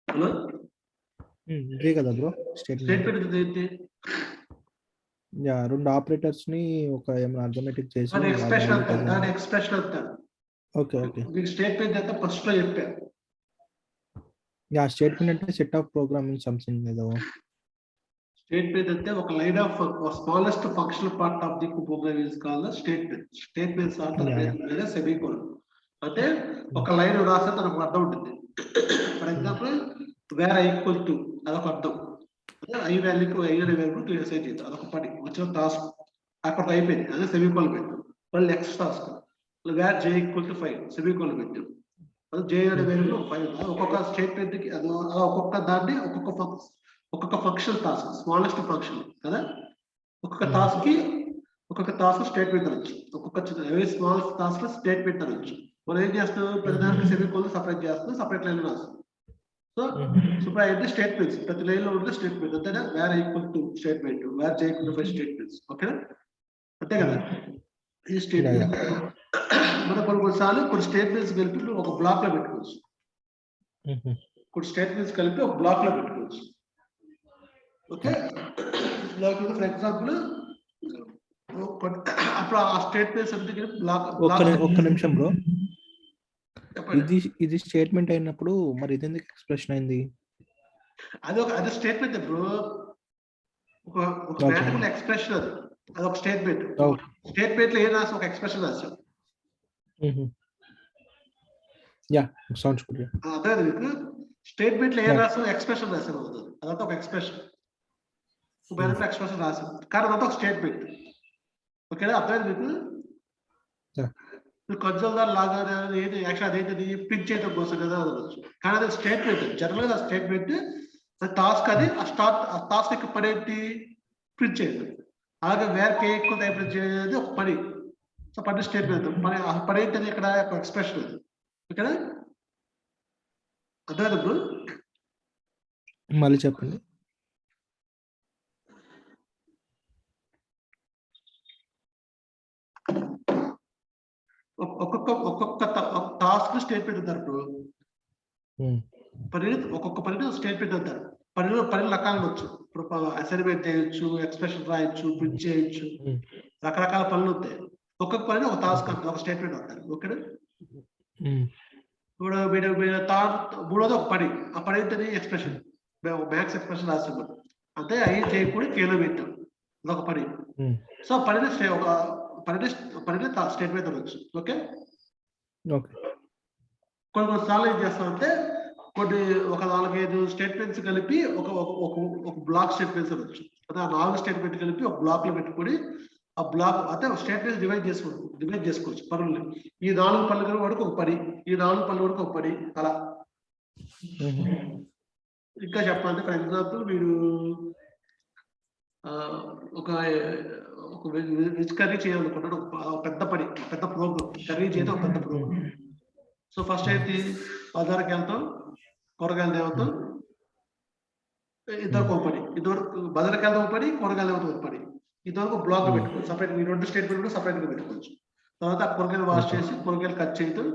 హలో, ఇదే కదా బ్రో స్టేట్మెంట్. స్టేట్మెంట్ ఏంటి? యా, రెండు ఆపరేటర్స్ ని ఒక ఏమైనా అర్థమెటిక్ చేసి దాని ఎక్స్ప్రెషన్ అంటారు, దాని ఎక్స్ప్రెషన్ అంటారు. Okay okay. మీకు స్టేట్మెంట్ అంటే ఫస్ట్ లో చెప్పారు. యా, స్టేట్మెంట్ అంటే సెట్ ఆఫ్ ప్రోగ్రామింగ్ సంథింగ్ ఏదో. స్టేట్మెంట్ అంటే ఒక line of smallest functional part of the program is called statement. Statements are semicolon. అంటే ఒక లైన్ రాస్తే దానికి అర్థం ఉంటుంది. For example where equal to అదొక అర్థం, అదే ఐ వాల్యూకి ఐ అనే వాల్యూ క్లియర్ సైట్ చేద్దాం, అదొక పని వచ్చిన టాస్క్ అక్కడ అయిపోయింది, అదే సెమీకోలన్ పెట్టాం. మళ్ళీ next task where J equal to 5 semicolon పెట్టాం, అది జే అనే వాల్యూ 5. ఒక్కొక్క స్టేట్మెంట్ కి అది ఒక్కొక్క దాన్ని ఒక్కొక్క ఫంక్షన్ టాస్క్ స్మాలెస్ట్ ఫంక్షన్ కదా, ఒక్కొక్క టాస్క్ స్టేట్మెంట్ అనొచ్చు, ఒక్కొక్క స్మాల్ టాస్క్ స్టేట్మెంట్ అనొచ్చు. మనం ఏం చేస్తాం, ప్రతిదానికి సెమీకోలన్ సపరేట్ చేస్తాం, సపరేట్ లైన్ రాస్తాం. సో ఇప్పుడు అయితే స్టేట్మెంట్స్ ప్రతి లైన్ లో ఉంటే స్టేట్మెంట్ అంతేనా, where equal to statement, where J equal to 5 statements. ఓకేనా, అంతే కదా ఇది స్టేట్మెంట్. మనం కొన్నిసార్లు కొన్ని స్టేట్మెంట్స్ కలిపి ఒక బ్లాక్ లో పెట్టుకోవచ్చు, కొన్ని స్టేట్మెంట్స్ కలిపి ఒక బ్లాక్ లో పెట్టుకోవచ్చు. ఓకే, ఫర్ ఎగ్జాంపుల్ అప్పుడు ఆ స్టేట్మెంట్స్ అంటే ఒక్క నిమిషం బ్రో, ఇది స్టేట్మెంట్ అయినప్పుడు మరి ఇది ఎందుకు ఎక్స్ప్రెషన్ అయింది? అది స్టేట్మెంట్ బ్రో, ఒక మ్యాథమెటికల్ ఎక్స్ప్రెషన్, అది ఒక స్టేట్మెంట్. స్టేట్మెంట్ లో ఏం రాసి ఒక ఎక్స్ప్రెషన్ రాసాం. Yeah, sounds good. అదే మీకు స్టేట్మెంట్ లో ఏం రాసాం, ఎక్స్ప్రెషన్ రాసాం, అదంతా ఒక ఎక్స్ప్రెషన్, ఎక్స్ప్రెషన్ రాసాం కానీ అదంతా ఒక స్టేట్మెంట్. ఓకేనా, అర్థమైంది మీకు? కన్సోల్ దాని లాగా ఏది యాక్చువల్ అదేంటిది ప్రింట్ చేయడం కోసం కదా అనవచ్చు, కానీ అది స్టేట్మెంట్. జనరల్ గా స్టేట్మెంట్ టాస్క్, అది ఆ టాస్క్ పని ఏంటి, ప్రింట్ చేయడం. అలాగే వేర్ కే ఎక్కువ టైప్ చేయడం ఒక పని. సో పని స్టేట్మెంట్, పని ఏంటది ఇక్కడ ఎక్స్ప్రెషన్ అది. ఓకేనా, అర్థమైంది ఇప్పుడు? మళ్ళీ చెప్పండి. ఒక్కొక్క టాస్క్ స్టేట్మెంట్ అంటారు ఇప్పుడు. ఒక్కొక్క పని స్టేట్మెంట్ అంటారు. పని రకాలు వచ్చు. ఇప్పుడు అసైన్మెంట్ చేయొచ్చు, ఎక్స్ప్రెషన్ రాయొచ్చు, ప్రింట్ చేయొచ్చు, రకరకాల పనులు ఉంటాయి. ఒక్కొక్క పని ఒక టాస్క్ అంటారు, ఒక స్టేట్మెంట్ అంటారు. ఓకేనా, ఇప్పుడు మూడోది ఒక పని, ఆ పని ఏంటది ఎక్స్ప్రెషన్, మ్యాథ్స్ ఎక్స్ప్రెషన్ రాస్తున్నాం అంటే అవి చేయకూడదు కేలో పెట్టాం, అదొక పని. సో పనిని స్టేట్మెంట్ అనొచ్చు. ఓకే, కొన్నిసార్లు ఏం చేస్తామంటే ఒక 4-5 స్టేట్మెంట్స్ కలిపి ఒక బ్లాక్ స్టేట్మెంట్స్ అనొచ్చు. అదే ఆ 4 స్టేట్మెంట్ కలిపి ఒక బ్లాక్ లో పెట్టుకొని ఆ బ్లాక్ అంటే స్టేట్మెంట్స్ డివైడ్ చేసుకోవచ్చు పనులు. ఈ 4 పనుల వరకు ఒక పని, ఈ 4 పనుల వరకు ఒక పని, అలా. ఇంకా చెప్పాలంటే ఫర్ ఎగ్జాంపుల్ మీరు ఒక వెజ్ కర్రీ చేయాలనుకుంటాడు, పెద్ద పని, పెద్ద ప్రోగ్రామ్, కర్రీ చేయడం ఒక పెద్ద ప్రోగ్రామ్. సో ఫస్ట్ అయితే బజార్కి వెళ్తాం, కూరగాయలు తేవతాం, ఇద్దరు ఒక పని. ఇదివరకు బజార్కి వెళ్తాం ఒక పని, కూరగాయలు తేవతాం ఒక పని. ఇదివరకు బ్లాక్ పెట్టుకోవచ్చు, సపరేట్ ఈ 2 స్టేట్మెంట్ సపరేట్ గా పెట్టుకోవచ్చు. తర్వాత కూరగాయలు వాష్ చేసి కూరగాయలు కట్ చేయడం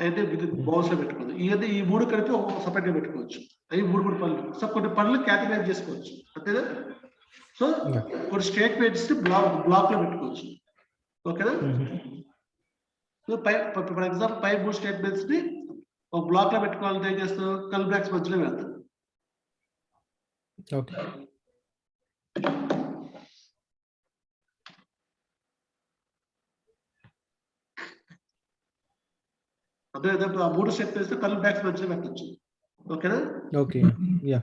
అయితే బౌల్స్ లో పెట్టుకోవచ్చు. ఈ 3 కలిపి ఒక సపరేట్ గా పెట్టుకోవచ్చు. అవి 3 పనులు. సో కొన్ని పనులు కేటగరైజ్ చేసుకోవచ్చు, అంతేనా? సో కొన్ని స్టేట్మెంట్స్ బ్లాక్ లో పెట్టుకోవచ్చు. ఓకేనా, ఫర్ ఎగ్జాంపుల్ 5 స్టేట్మెంట్స్ ని ఒక బ్లాక్ లో పెట్టుకోవాలంటే ఏం చేస్తాం, కల్ బ్రాక్స్ మధ్యలో వెళ్తాం. అదే ఆ 3 స్టేట్మెంట్స్ కల్ బ్రాక్స్ మధ్యలో పెట్టచ్చు. ఓకేనా, okay, yeah.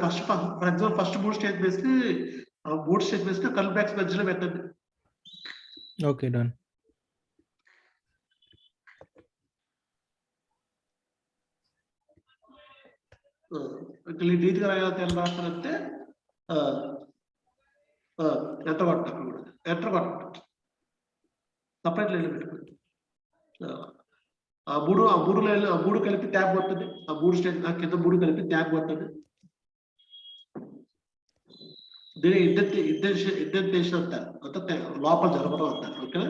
First for example first 3 statements కి 3 స్టేట్మెంట్స్ కి కర్లీ బ్రాకెట్స్ మధ్యలో పెట్టండి. Okay done. నీట్గా ఎలా రాస్తారంటే ఎంటర్ కొట్టండి, ఎంటర్ కొట్టండి, సపరేట్ లైన్ పెట్టుకోండి. ఆ మూడు కలిపి ట్యాబ్ కొట్టండి. ఆ 3 స్టేట్ కింద 3 కలిపి ట్యాబ్ కొట్టండి. దీని ఇండెంటేషన్ అంటారు, అంతా లోపల జరపడం అంటారు. ఓకేనా?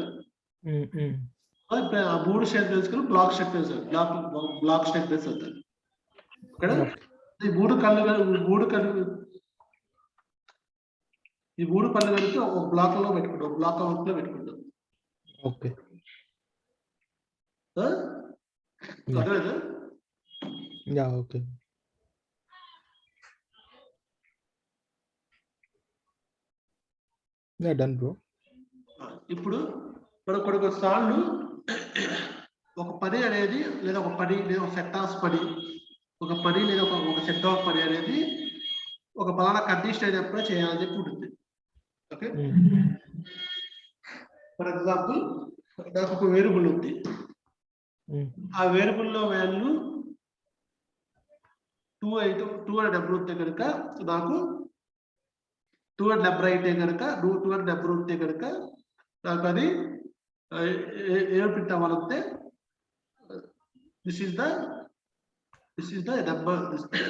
ఆ 3 స్టేట్మెంట్స్ కి బ్లాక్ స్టేట్మెంట్స్, బ్లాక్ స్టేట్మెంట్స్ అంటారు. ఓకేనా? ఈ 3 పళ్ళు కలిపి ఒక బ్లాక్ లో పెట్టుకుంటాం, ఒక బ్లాక్ అవుట్ లో పెట్టుకుంటాం. ఓకే. అర్థమైందా? Yeah okay. Yeah done bro. ఇప్పుడు మనం కొన్ని సార్లు ఒక పని అనేది లేదా ఒక పని లేదా ఒక సెట్ ఆఫ్ పని, ఒక పని లేదా ఒక సెట్ ఆఫ్ పని అనేది ఒక పలానా కండిషన్ అయినప్పుడే చేయాలని చెప్పి ఉంటుంది. ఓకే, ఫర్ ఎగ్జాంపుల్ నాకు ఒక వేరియబుల్ ఉంది. ఆ వేరియబుల్లో వాల్యూ 2 అని నెంబర్ ఉంటే కనుక నాకు 2 అని నెంబర్ అయితే కనుక 2 అని నెంబర్ ఉంటే కనుక నాకు అది ఏం ప్రింట్ అవ్వాలంటే this is the number,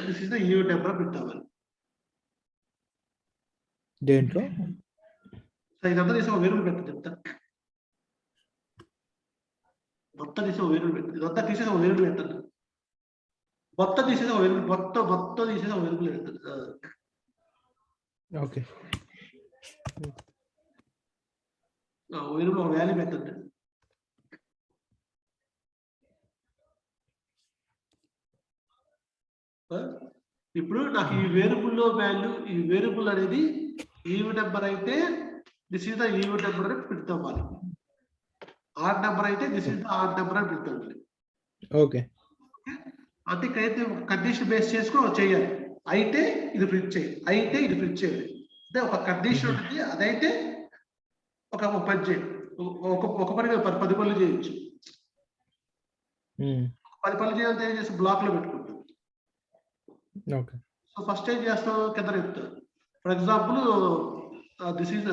this is the event number print అవ్వాలి. దేంట్లో ఇదంతా తీసి ఒక వేరియబుల్ పెట్టండి. చెప్తా, మొత్తం తీసి ఒక వేరియబుల్ పెట్టండి. ఇదంతా తీసేసి ఒక వేరియబుల్ పెట్టండి. మొత్తం తీసేసి ఒక వేరియబుల్, మొత్తం తీసేసి ఒక వేరియబుల్ పెట్టండి. ఓకే. వేరియబుల్ ఒక వాల్యూ పెట్టండి. ఇప్పుడు నాకు ఈ వేరియబుల్లో వాల్యూ, ఈ వేరియబుల్ అనేది ఈవెన్ నెంబర్ అయితే this is the even number అని ప్రింట్ అవ్వాలి. ఆడ్ నెంబర్ అయితే this is the odd number అని ప్రింట్ అవ్వాలి. ఓకే. అంటే ఇక్కడైతే కండిషన్ బేస్ చేసుకొని చేయాలి. అయితే ఇది ప్రింట్ చేయాలి, అయితే ఇది ప్రింట్ చేయాలి. అంటే ఒక కండిషన్ ఉంటుంది, అదైతే ఒక పని చేయాలి. ఒక పని 10 పనులు చేయొచ్చు. 10 పనులు చేయాలంటే ఏం చేసి బ్లాక్ లో పెట్టుకుంటాం. ఓకే. సో ఫస్ట్ ఏం చేస్తాం, కింద చెప్తాం. ఫర్ ఎగ్జాంపుల్ దిస్ ఈజ్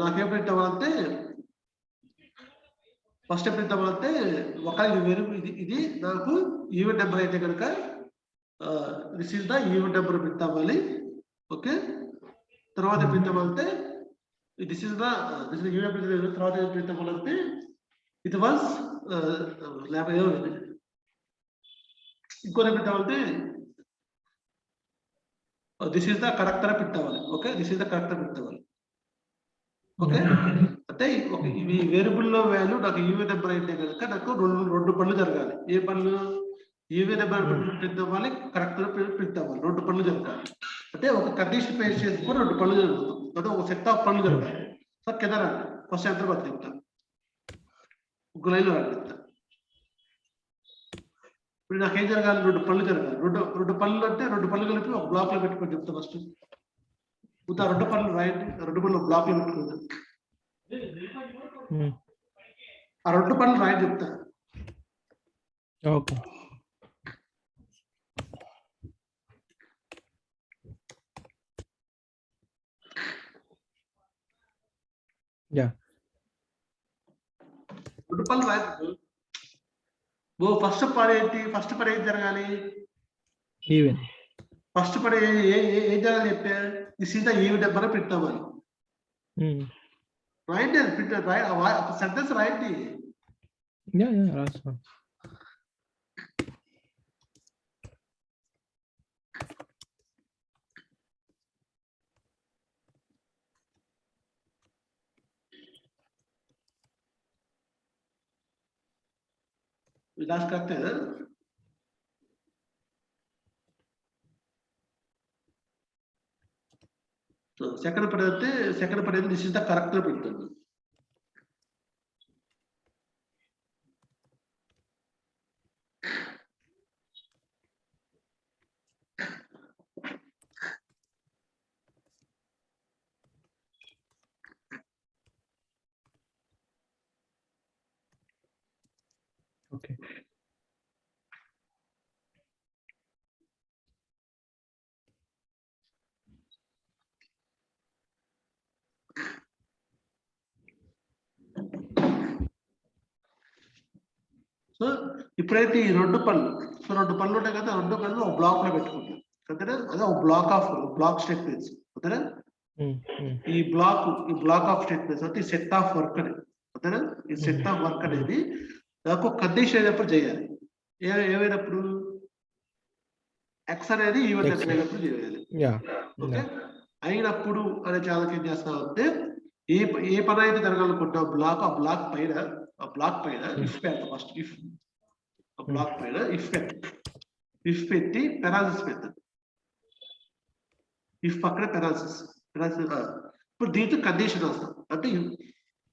నాకేం ప్రింట్ అవ్వాలంటే, ఫస్ట్ ఏం ప్రింట్ అవ్వాలంటే ఒక ఇది నాకు ఈవెంట్ నెంబర్ అయితే కనుక this is the event number print అవ్వాలి. ఓకే, తర్వాత ప్రింట్ అవ్వాలంటే this is the event number. తర్వాత ఏం ప్రింట్ అవ్వాలంటే ఇట్ వాజ్ ఇంకో ప్రింట్ అవ్వాలంటే this is the character print అవ్వాలి. Okay, this is the character print అవ్వాలి. ఓకే, అంటే ఈ వేరియబుల్లో వాల్యూ నాకు ఈవెన్ నెంబర్ అయితే కనుక నాకు రెండు పనులు జరగాలి. ఏ పనులు? ఈవెన్ నెంబర్ ప్రింట్ అవ్వాలి, కరెక్టర్ ప్రింట్ అవ్వాలి. 2 పనులు జరగాలి. అంటే ఒక కండిషన్ ఫేస్ చేసుకొని 2 పనులు జరుగుతాం. అంటే ఒక సెట్ ఆఫ్ పనులు జరగాలి. సార్ కింద రండి, ఫస్ట్ ఎంటర్ కొట్టి చెప్తాను, ఒక లైన్లో రండి చెప్తాను. ఇప్పుడు నాకేం జరగాలి? 2 పనులు జరగాలి. 2 పనులు అంటే 2 పనులు కలిపి ఒక బ్లాక్ లో పెట్టుకొని చెప్తా. ఫస్ట్ 2 పనులు రాయండి, 2 పనులు బ్లాక్ లో పెట్టుకుందాం. ఆ 2 పనులు రాయండి చెప్తా. ఓకే. యా 2 పనులు రాయండి. ఫస్ట్ పని ఏంటి? ఫస్ట్ పని ఏం జరగాలి? ఈవెన్. ఫస్ట్ పని ఏం జరగాలి చెప్తే this is the even number print అవ్వాలి. రాయండి, ప్రింట్ సెంటెన్స్ రాయండి. యా రాస్తా. Last correct. సెకండ్ పని అయితే దిస్ ఇస్ ద కరెక్ట్ పెడుతుంది. ఓకే. సో ఇప్పుడైతే ఈ 2 పనులు, సో 2 పనులు ఉంటాయి కదా, 2 పనులు ఒక బ్లాక్ లో పెట్టుకుంటాం కదా, అదే ఒక బ్లాక్ స్టేట్మెంట్స్ కదా. ఈ బ్లాక్ ఆఫ్ స్టేట్మెంట్స్ అంటే ఈ సెట్ ఆఫ్ వర్క్ అని కదా. ఈ సెట్ ఆఫ్ వర్క్ అనేది నాకు కండిషన్ అయినప్పుడు చేయాలి. ఏమైనప్పుడు ఎక్స్ అనేది ఈవెంట్ అయినప్పుడు చేయాలి. ఓకే, అయినప్పుడు అనే చాలా ఏం చేస్తామంటే ఏ పని అయితే జరగాలనుకుంటా ఆ బ్లాక్ పైన ఇఫ్ పెడతాం. ఫస్ట్ బ్లాక్ పైన ఇఫ్ పెట్టి పెరాలసిస్ పెడతాం. ఇఫ్ పక్కన పెరాలసిస్. ఇప్పుడు దీంతో కండిషన్ వస్తాం అంటే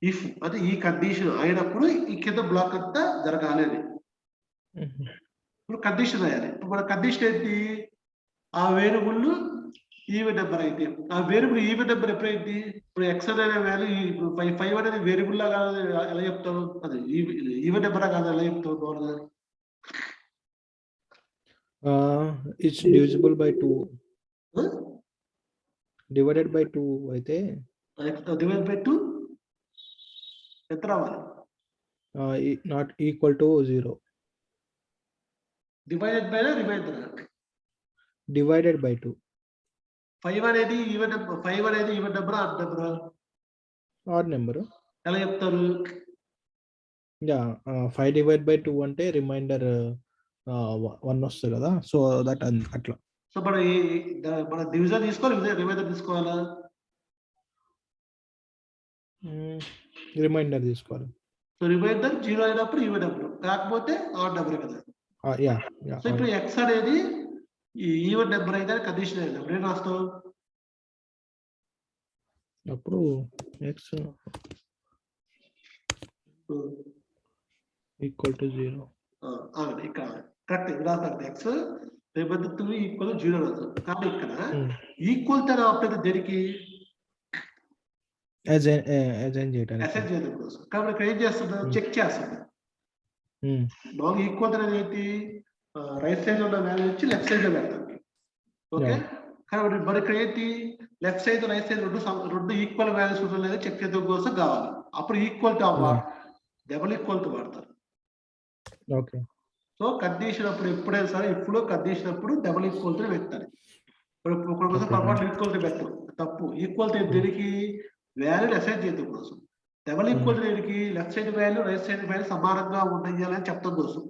ఇఫ్ అంటే ఈ కండిషన్ అయినప్పుడు ఈ కింద బ్లాక్ అంతా జరగాలి అని. ఇప్పుడు కండిషన్ అయ్యాలి. ఇప్పుడు మన కండిషన్ ఏంటి, ఆ వేరియబుల్ ఈవెన్ నెంబర్ అయితే, ఆ వేరియబుల్ ఈవెన్ నెంబర్ ఎప్పుడైంది, ఇప్పుడు ఎక్స్ అనే వాల్యూ ఇప్పుడు 5 అనేది వేరియబుల్ లాగా ఎలా చెప్తావు, అది ఈవెన్ నెంబర్ కాదు ఎలా చెప్తావు మామూలుగా? It's divisible by 2, divided by 2 అయితే డివైడ్ బై 2 ఎంత రావాలి? Not equal to 0. Divided by divided by 2. 5 అనేది ఈవెన్ నెంబర్ ఆడ్ నెంబర్ ఎలా చెప్తారు? 5 డివైడ్ బై 2 అంటే రిమైండర్ 1 వస్తుంది కదా, సో దట్ అట్లా. సో మన డివిజన్ తీసుకోవాలి, రిమైండర్ తీసుకోవాలా? రిమైండర్ తీసుకోవాలి. సో రిమైండర్ 0 అయినప్పుడు ఈవెన్ నెంబర్, కాకపోతే ఆడ్ నెంబర్ కదా. సో ఇప్పుడు ఎక్స్ అనేది ఈ ఈవెన్ నెంబర్ అయితే కండిషన్ అయినప్పుడు ఏం రాస్తావు? అప్పుడు ఎక్స్ ఈక్వల్ టు 0. ఇక్కడ కరెక్ట్ రాస్తాడు. ఎక్స్ రిమైండర్ 2 ఈక్వల్ 0 రాస్తాడు. కానీ ఇక్కడ ఈక్వల్ తో రావట్లేదు దేనికి? అసైన్ చేయడానికి. కాబట్టి ఇక్కడ ఏం చేస్తున్నా, చెక్ చేస్తున్నా. బాగా ఈక్వల్ అనేది ఏంటి, రైట్ సైడ్ ఉన్న వాల్యూ వచ్చి లెఫ్ట్ సైడ్ లో పెడతాం. ఓకే, కాబట్టి మరి ఇక్కడ ఏంటి, లెఫ్ట్ సైడ్ రైట్ సైడ్ రెండు ఈక్వల్ వాల్యూస్ లేదా చెక్ చేయడం కోసం కావాలి. అప్పుడు equal to double equal to వాడతారు. ఓకే, సో కండిషన్ అప్పుడు ఎప్పుడైనా సరే ఇప్పుడు కండిషన్ అప్పుడు డబుల్ ఈక్వల్ టు పెట్టాలి. ఇప్పుడు కోసం పొరపాటు ఈక్వల్ టు పెట్టాం, తప్పు. ఈక్వల్ టు దేనికి, వాల్యూని అసైన్ చేయడం కోసం. డబుల్ ఈక్వల్ దేనికి, left side value right side value సమానంగా ఉండాలని చెప్పడం కోసం.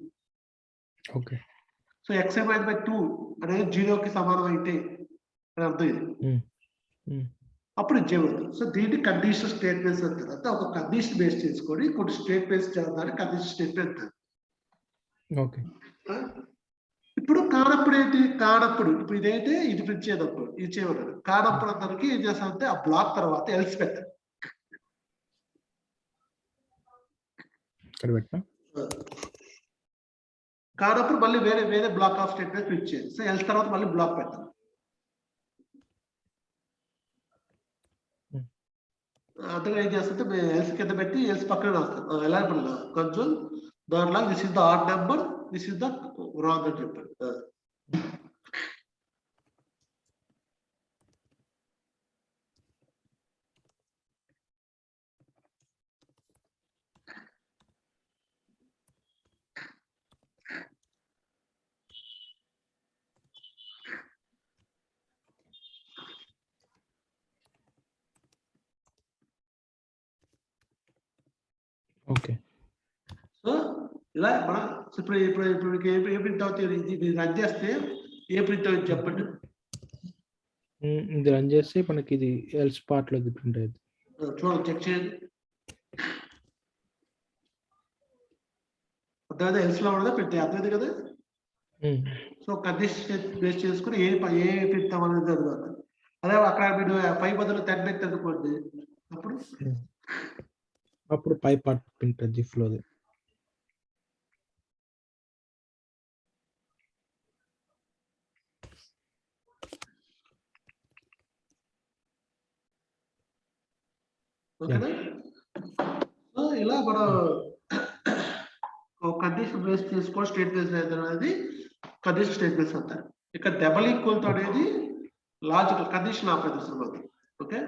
Okay, so X divide by 2 అనేది 0కి సమానం అయితే అని అర్థం ఇది. అప్పుడు ఇచ్చేయబడుతుంది. సో దీన్ని కండిషనల్ స్టేట్మెంట్స్ అంటారు. అంటే ఒక కండిషన్ బేస్ చేసుకొని కొన్ని స్టేట్మెంట్స్ చేద్దామని కండిషన్ స్టేట్మెంట్ అంటారు. ఓకే, ఇప్పుడు కానప్పుడు ఏంటి, ఇప్పుడు ఇదైతే ఇది ప్రింట్ చేయనప్పుడు ఇది చేయబడ్డాడు. కానప్పుడు అందరికి ఏం చేస్తామంటే ఆ బ్లాక్ తర్వాత ఎల్స్ పెట్టాలి. కానప్పుడు మళ్ళీ వేరే బ్లాక్ ఆఫ్ స్టేట్మెంట్ ప్రింట్ చేయాలి. సో ఎల్స్ తర్వాత మళ్ళీ బ్లాక్ పెట్టాలి. అందులో ఏం చేస్తుంటే ఎల్స్ కింద పెట్టి ఎల్స్ పక్కన రాస్తాం. ఎలా కొంచెం దానిలో this is the odd number, this is the wrong అని చెప్పారు. ఓకే, సో ఇలా మనం ఇప్పుడు ఏ ప్రింట్ అవుతుంది, ఇది రన్ చేస్తే ఏ ప్రింట్ అవుతుంది చెప్పండి. ఇది రన్ చేస్తే మనకి ఇది ఎల్స్ పార్ట్ లో ప్రింట్ అవుతుంది. చూడండి, చెక్ చేయండి. అర్థమైతే ఎల్స్ లో ఉండదా ప్రింట్ అర్థమైంది కదా. సో కండిషన్ బేస్ చేసుకుని ఏ ప్రింట్ అవ్వాలనేది జరుగుతుంది. అదే అక్కడ మీరు 5 బదులు 10 పెట్టి అనుకోండి, అప్పుడు పై పార్ట్ ప్రింట్ జిఫ్ లోది. ఓకేనా. సో ఇలా మనం కండిషన్ కండిషన్ బేస్ చేసుకొని స్టేట్మెంట్స్ అనేది కండిషన్ స్టేట్మెంట్స్ అంటారు. ఇక్కడ డబుల్ ఈక్వల్ తో అనేది లాజికల్ కండిషన్ ఆపరేటర్స్ అన్నమాట. ఓకే,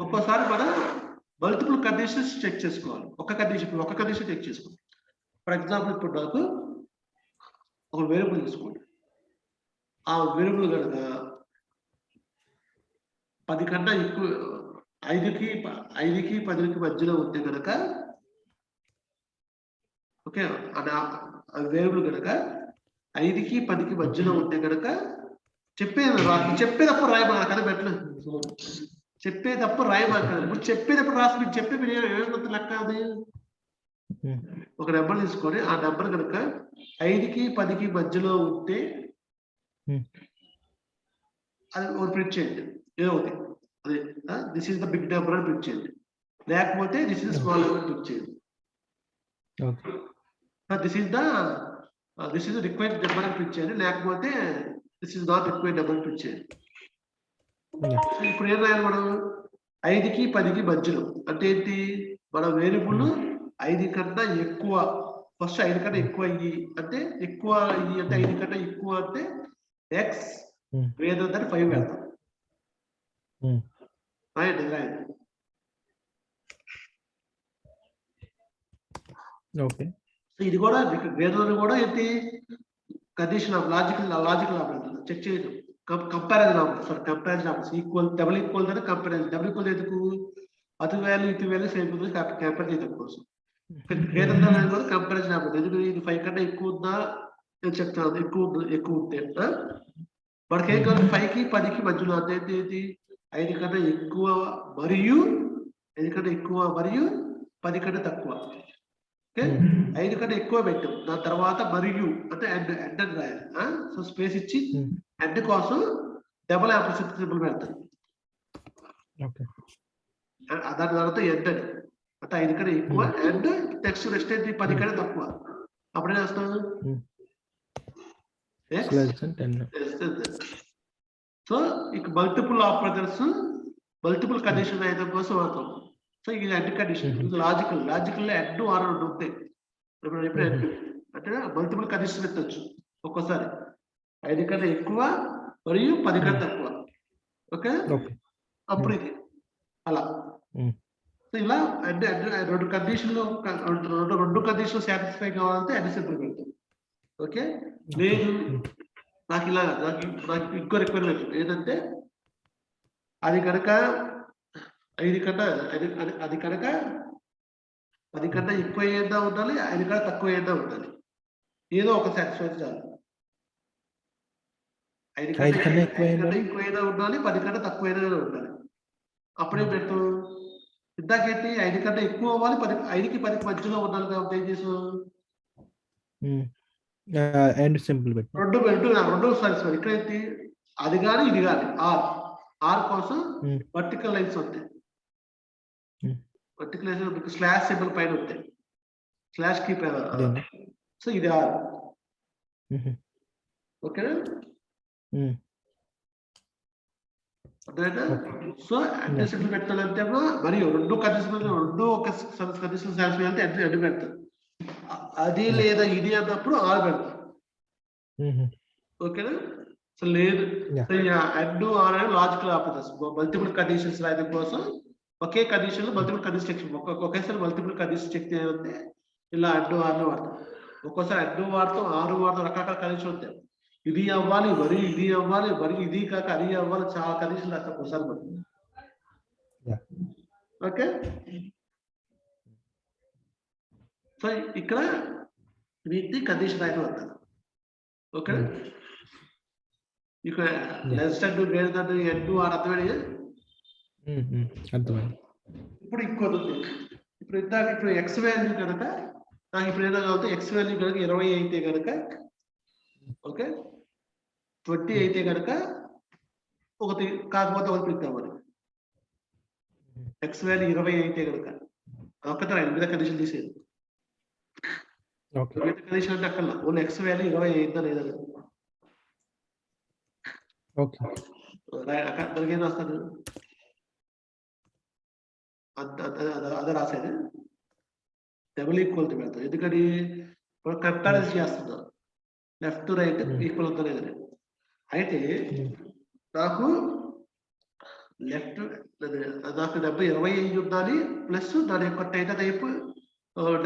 ఒక్కోసారి మనం మల్టిపుల్ కండిషన్స్ చెక్ చేసుకోవాలి. ఒక కండిషన్ చెక్ చేసుకోవాలి. ఫర్ ఎగ్జాంపుల్ ఇప్పుడు నాకు ఒక వేరియబుల్ తీసుకోండి. ఆ వేరియబుల్ కనుక 10 కన్నా ఎక్కువ 5కి 10కి మధ్యలో ఉంటే కనుక ఓకే, వేరియబుల్ కనుక 5కి 10కి మధ్యలో ఉంటే కనుక చెప్పేటప్పుడు రాయమన్నారు కదా పెట్టలేదు. చెప్పేటప్పుడు రాయమన్నారు కదా. ఇప్పుడు చెప్పేటప్పుడు రాసి మీకు చెప్పే మీరు ఏమంత లెక్క అది ఒక నెంబర్ తీసుకొని ఆ నెంబర్ కనుక 5కి 10కి మధ్యలో ఉంటే అది ఒక ప్రింట్ చేయండి. ఏమవుతుంది అదే this is the big number అని ప్రింట్ చేయండి. లేకపోతే this is small number print చేయండి. దిస్ ఈస్ రిక్వైర్డ్ నెంబర్ అని ప్రింట్ చేయండి. లేకపోతే this is not required number print చేయండి. ఇప్పుడు ఏం రాయాలి మనం 5కి 10కి మధ్యలో అంటే ఏంటి మన వేరియబుల్ 5 కన్నా ఎక్కువ ఫస్ట్ 5 కన్నా ఎక్కువ అయ్యి అంటే ఎక్కువ అయ్యి అంటే 5 కన్నా ఎక్కువ అంటే ఎక్స్ గ్రేటర్ దెన్ 5 వెళ్తాం. రాయండి. ఓకే, ఇది కూడా గ్రేటర్ కూడా ఏంటి condition of logical operator check చేయడం. Comparison operator sorry comparison operator equal double equal అంటే కంపారిజన్. డబుల్ ఈక్వల్ ఎందుకు అటు వాల్యూ ఇటు వాల్యూ సేమ్ ఉంటుంది కంపేర్ చేయడం కోసం. గ్రేటర్ దెన్ కూడా కంపారిజన్ ఆపరేటర్. ఎందుకు ఇది 5 కన్నా ఎక్కువ ఉందా నేను చెప్తాను. ఎక్కువ ఉంటే మనకి ఏం కావాలి 5కి 10కి మధ్యలో అంటే ఏంటి 5 కన్నా ఎక్కువ మరియు 10 కన్నా తక్కువ. ఓకే, 5 కన్నా ఎక్కువ పెట్టాం. దాని తర్వాత మరియు అంటే ఎండ్ అని రాయాలి. సో స్పేస్ ఇచ్చి ఎండ్ కోసం డబుల్ ఆపరేషన్ సింబల్ పెడతారు. దాని తర్వాత ఎండ్ అని అంటే 5 కన్నా ఎక్కువ ఎండ్ టెక్స్ట్ రెస్ట్ 10 కన్నా తక్కువ. అప్పుడేం చేస్తాం సో ఇక మల్టిపుల్ ఆపరేటర్స్ మల్టిపుల్ కండిషన్ అయితే కోసం వాడతాం. సో ఇది ఎండ్ కండిషన్. ఇది లాజికల్ ఎండ్ ఆర్ ఉంటాయి. ఇప్పుడు ఎండ్ అంటే మల్టిపుల్ కండిషన్ ఎత్తచ్చు. ఒక్కోసారి 5 కన్నా ఎక్కువ మరియు 10 కన్నా తక్కువ. ఓకే, అప్పుడు ఇది అలా. సో ఇలా రెండు కండిషన్లు సాటిస్ఫై కావాలంటే ఎండ్ సింపుల్ పెడతాం. ఓకే, లేదు నాకు ఇంకో రిక్వైర్మెంట్ ఏంటంటే అది కనుక 5 కన్నా అది కనుక 10 కన్నా ఎక్కువ ఏదా ఉండాలి 5 కన్నా తక్కువ ఏదా ఉండాలి. ఏదో ఒక సాటిస్ఫై చాలు. 5 కన్నా ఎక్కువ ఏదా ఉండాలి 10 కన్నా తక్కువ ఏదా ఉండాలి. అప్పుడేం పెడతాం ఇందాకేంటి 5 కన్నా ఎక్కువ అవ్వాలి 5కి 10కి మధ్యలో ఉండాలి కాబట్టి ఏం చేసాం ఎండ్ సింపుల్ రెండు సాటిస్ఫై. ఇక్కడ ఏంటి అది కానీ ఇది కానీ ఆర్ కోసం వర్టికల్ లైన్స్ ఉంటాయి. వర్టికల్ లైన్స్ స్లాష్ సింబల్ పైన ఉంటాయి. స్లాష్ కీ పైన. సో ఇది ఆర్. ఓకేనా సో ఎండ్ సింపుల్ పెట్టాలంటే మరియు రెండు ఒక కండిషన్ సాటిస్ఫై అంటే ఎండ్ పెడతారు. అది లేదా ఇది అన్నప్పుడు ఆర్ పెడతారు. ఓకేనా సో లేదు ఎండ్ ఆర్ అనేది లాజికల్ ఆపరేటర్స్ మల్టిపుల్ కండిషన్స్ రాయడం కోసం ఒకే కండిషన్ లో మల్టిపుల్ కండిషన్ చెక్ ఒకేసారి మల్టిపుల్ కండిషన్ చెక్ చేయాలంటే ఇలా ఎండ్ ఆర్ వాడతాం. ఒక్కోసారి ఎండ్ వాడతాం ఆరు వాడతాం. రకరకాల కండిషన్ ఉంటాయి. ఇది అవ్వాలి మరియు ఇది కాక అది అవ్వాలి. చాలా కండిషన్ రాస్తాం ఒకసారి మనం. ఓకే సో ఇక్కడ వీటిని కండిషన్ రాయడం అంటారు. ఓకే ఇక్కడ less and greater than and or అర్థమైంది. ఇప్పుడు ఇంకోటి ఉంది. ఇప్పుడు ఎక్స్ వాల్యూ కనుక నాకు ఇప్పుడు ఏదో కాబట్టి ఎక్స్ వాల్యూ కనుక 20 అయితే కనుక ఓకే 20 అయితే కనుక ఒకటి కాకపోతే ఒకటి ప్రింట్ అవ్వాలి. ఎక్స్ వాల్యూ 20 అయితే కనుక ఒక్కటే రాయండి. మీద కండిషన్ తీసేది. కండిషన్ అంటే అక్కడ ఓన్లీ ఎక్స్ వాల్యూ 20 అయిందా లేదా దానికి ఏం రాస్తాను అదే రాసేది డబుల్ ఈక్వల్ పెడతాను. ఎందుకని ఇప్పుడు కంపారిజన్ చేస్తున్నాం లెఫ్ట్ టు రైట్ ఈక్వల్ ఉందా లేదని. అయితే నాకు లెఫ్ట్ నాకు నెంబర్ 20 అయి ఉండాలి ప్లస్ దాని యొక్క డేటా టైప్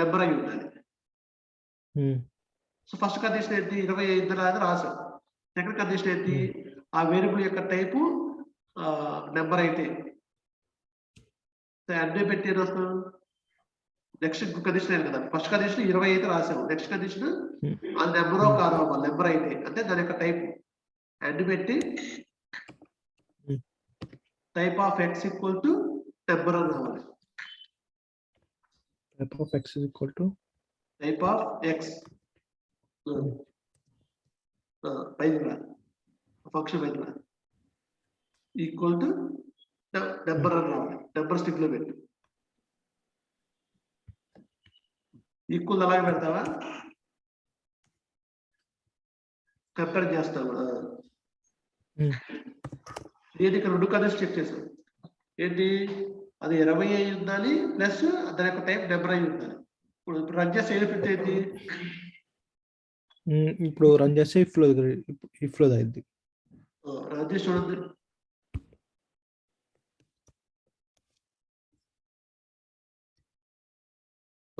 నెంబర్ అయి ఉండాలి. సో ఫస్ట్ కండిషన్ ఏంటి 25 అనేది రాసాం. సెకండ్ కండిషన్ ఏంటి ఆ వేరియబుల్ యొక్క టైపు నెంబర్ అయితే అన్నీ పెట్టి రాస్తాం. నెక్స్ట్ కండిషన్ అయింది కదా, ఫస్ట్ కండిషన్ 20 అయితే రాసాము. నెక్స్ట్ కండిషన్ ఆ నెంబర్ కాదు నెంబర్ అయితే అంటే దాని యొక్క టైప్ అన్ని పెట్టి type of X equal to number అని రావాలి. Type of X equal to type of X పైన ఫంక్షన్ పైన ఈక్వల్ టు నెంబర్ అని రావాలి. నెంబర్ స్టిక్ లో పెట్టు. ఈక్వల్ అలాగే పెడతావా, కంపేర్ చేస్తావు. ఏంటి ఇక్కడ 2 కండిషన్ చెక్ చేసాం. ఏంటి అది 20 అయి ఉండాలి ప్లస్ దాని యొక్క టైప్ నెంబర్ అయి ఉండాలి. ఇప్పుడు రన్ చేస్తే ఏది ఫిట్ అయింది, ఇప్పుడు రన్ చేస్తే ఇఫ్ లో అయింది. రన్ చేసి చూడండి.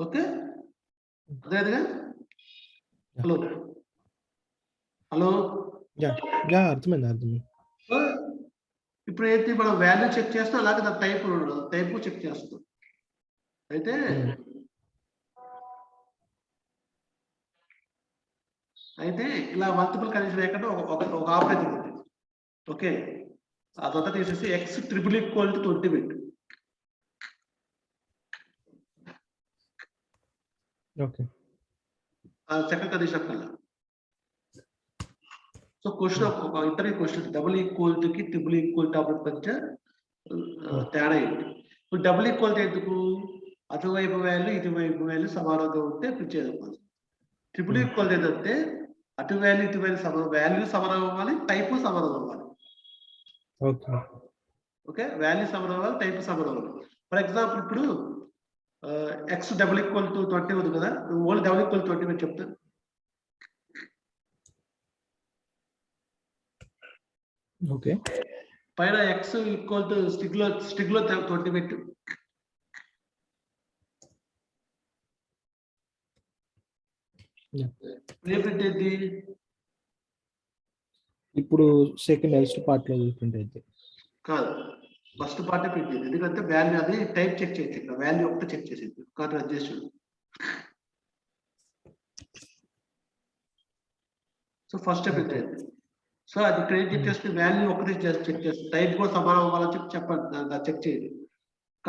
ఓకే అదేగా. హలో హలో అర్థమైంది. ఇప్పుడు ఏంటి మనం వాల్యూ చెక్ చేస్తాం, అలాగే దాని టైప్ చెక్ చేస్తాం. అయితే ఇలా మల్టిపుల్ కండిషన్ లేకుండా ఒక ఆపరేటర్ ఉంది. ఓకే అదంతా తీసేసి X triple equal to 20 bit. Okay second condition కల్లా. సో క్వశ్చన్ ఒక interview question double equal to కి ట్రిపుల్ ఈక్వల్ టు ఆపరేటర్ మధ్య తేడా ఏంటి? ఇప్పుడు డబుల్ ఈక్వల్ టు ఎందుకు, అటువైపు వాల్యూ ఇటువైపు వాల్యూ సమానంగా ఉంటే పిచ్ చేయడం. ట్రిపుల్ ఈక్వల్ ఏంటంటే అటు వాల్యూ ఇటు వాల్యూ వాల్యూ సమానం అవ్వాలి, టైపు సమానం అవ్వాలి. ఓకే వాల్యూ సమానం అవ్వాలి, టైపు సమానం అవ్వాలి. ఫర్ ఎగ్జాంపుల్ ఇప్పుడు ఎక్స్ డబుల్ ఈక్వల్ టు 20 ఉంది కదా, ఓన్లీ డబుల్ ఈక్వల్ 20 మీరు చెప్తాను. ఓకే పైన ఎక్స్ ఈక్వల్ టు స్టిక్ లో 20 పెట్టు. ఏంటి ఇప్పుడు సెకండ్ ఎల్స్ పార్ట్ లో ప్రింట్ అయితే కాదు, ఫస్ట్ పార్ట్ ప్రింట్ అయింది. ఎందుకంటే వాల్యూ అది టైప్ చెక్ చేసి ఇక్కడ వాల్యూ ఒకటి చెక్ చేసింది కాదు రన్ చేసి. సో ఫస్ట్ ప్రింట్ అయింది. సో అది ఇక్కడ ఏం చెక్ చేస్తే వాల్యూ ఒకటి చెక్ చేస్తుంది, టైప్ కూడా సమానం అవ్వాలని చెప్పి చెప్పండి చెక్ చేయండి.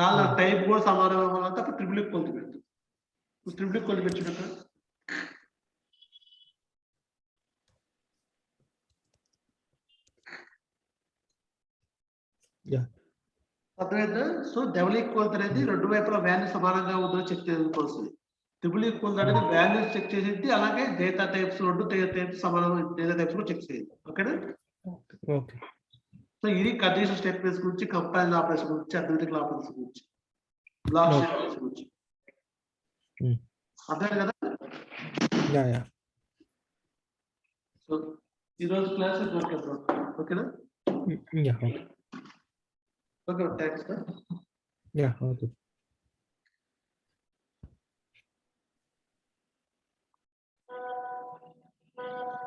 కాదు టైప్ కూడా సమానం అవ్వాలంటే అప్పుడు ట్రిపుల్ ఈక్వల్ పెడుతుంది. ట్రిపుల్ ఈక్వల్ పెట్టినప్పుడు అర్థమైందా? సో డబుల్ ఈక్వల్ అనేది రెండు వైపుల వాల్యూ సమానంగా ఉందని చెక్ చేసుకోవాల్సింది. ట్రిపుల్ ఈక్వల్ అనేది వాల్యూ చెక్ చేసింది, అలాగే డేటా టైప్స్ రెండు టైప్స్ సమానం డేటా టైప్స్ కూడా చెక్ చేయండి. ఓకేనా? ఓకే. సో ఇది కండిషన్ స్టేట్మెంట్స్ గురించి, కంపైల్ ఆపరేషన్ గురించి, అథమెటికల్ ఆపరేషన్ గురించి, బ్లాక్ స్టేట్మెంట్స్ గురించి అర్థమైంది కదా? సో ఈరోజు క్లాస్ ఓకేనా? Okay thanks. ఓకే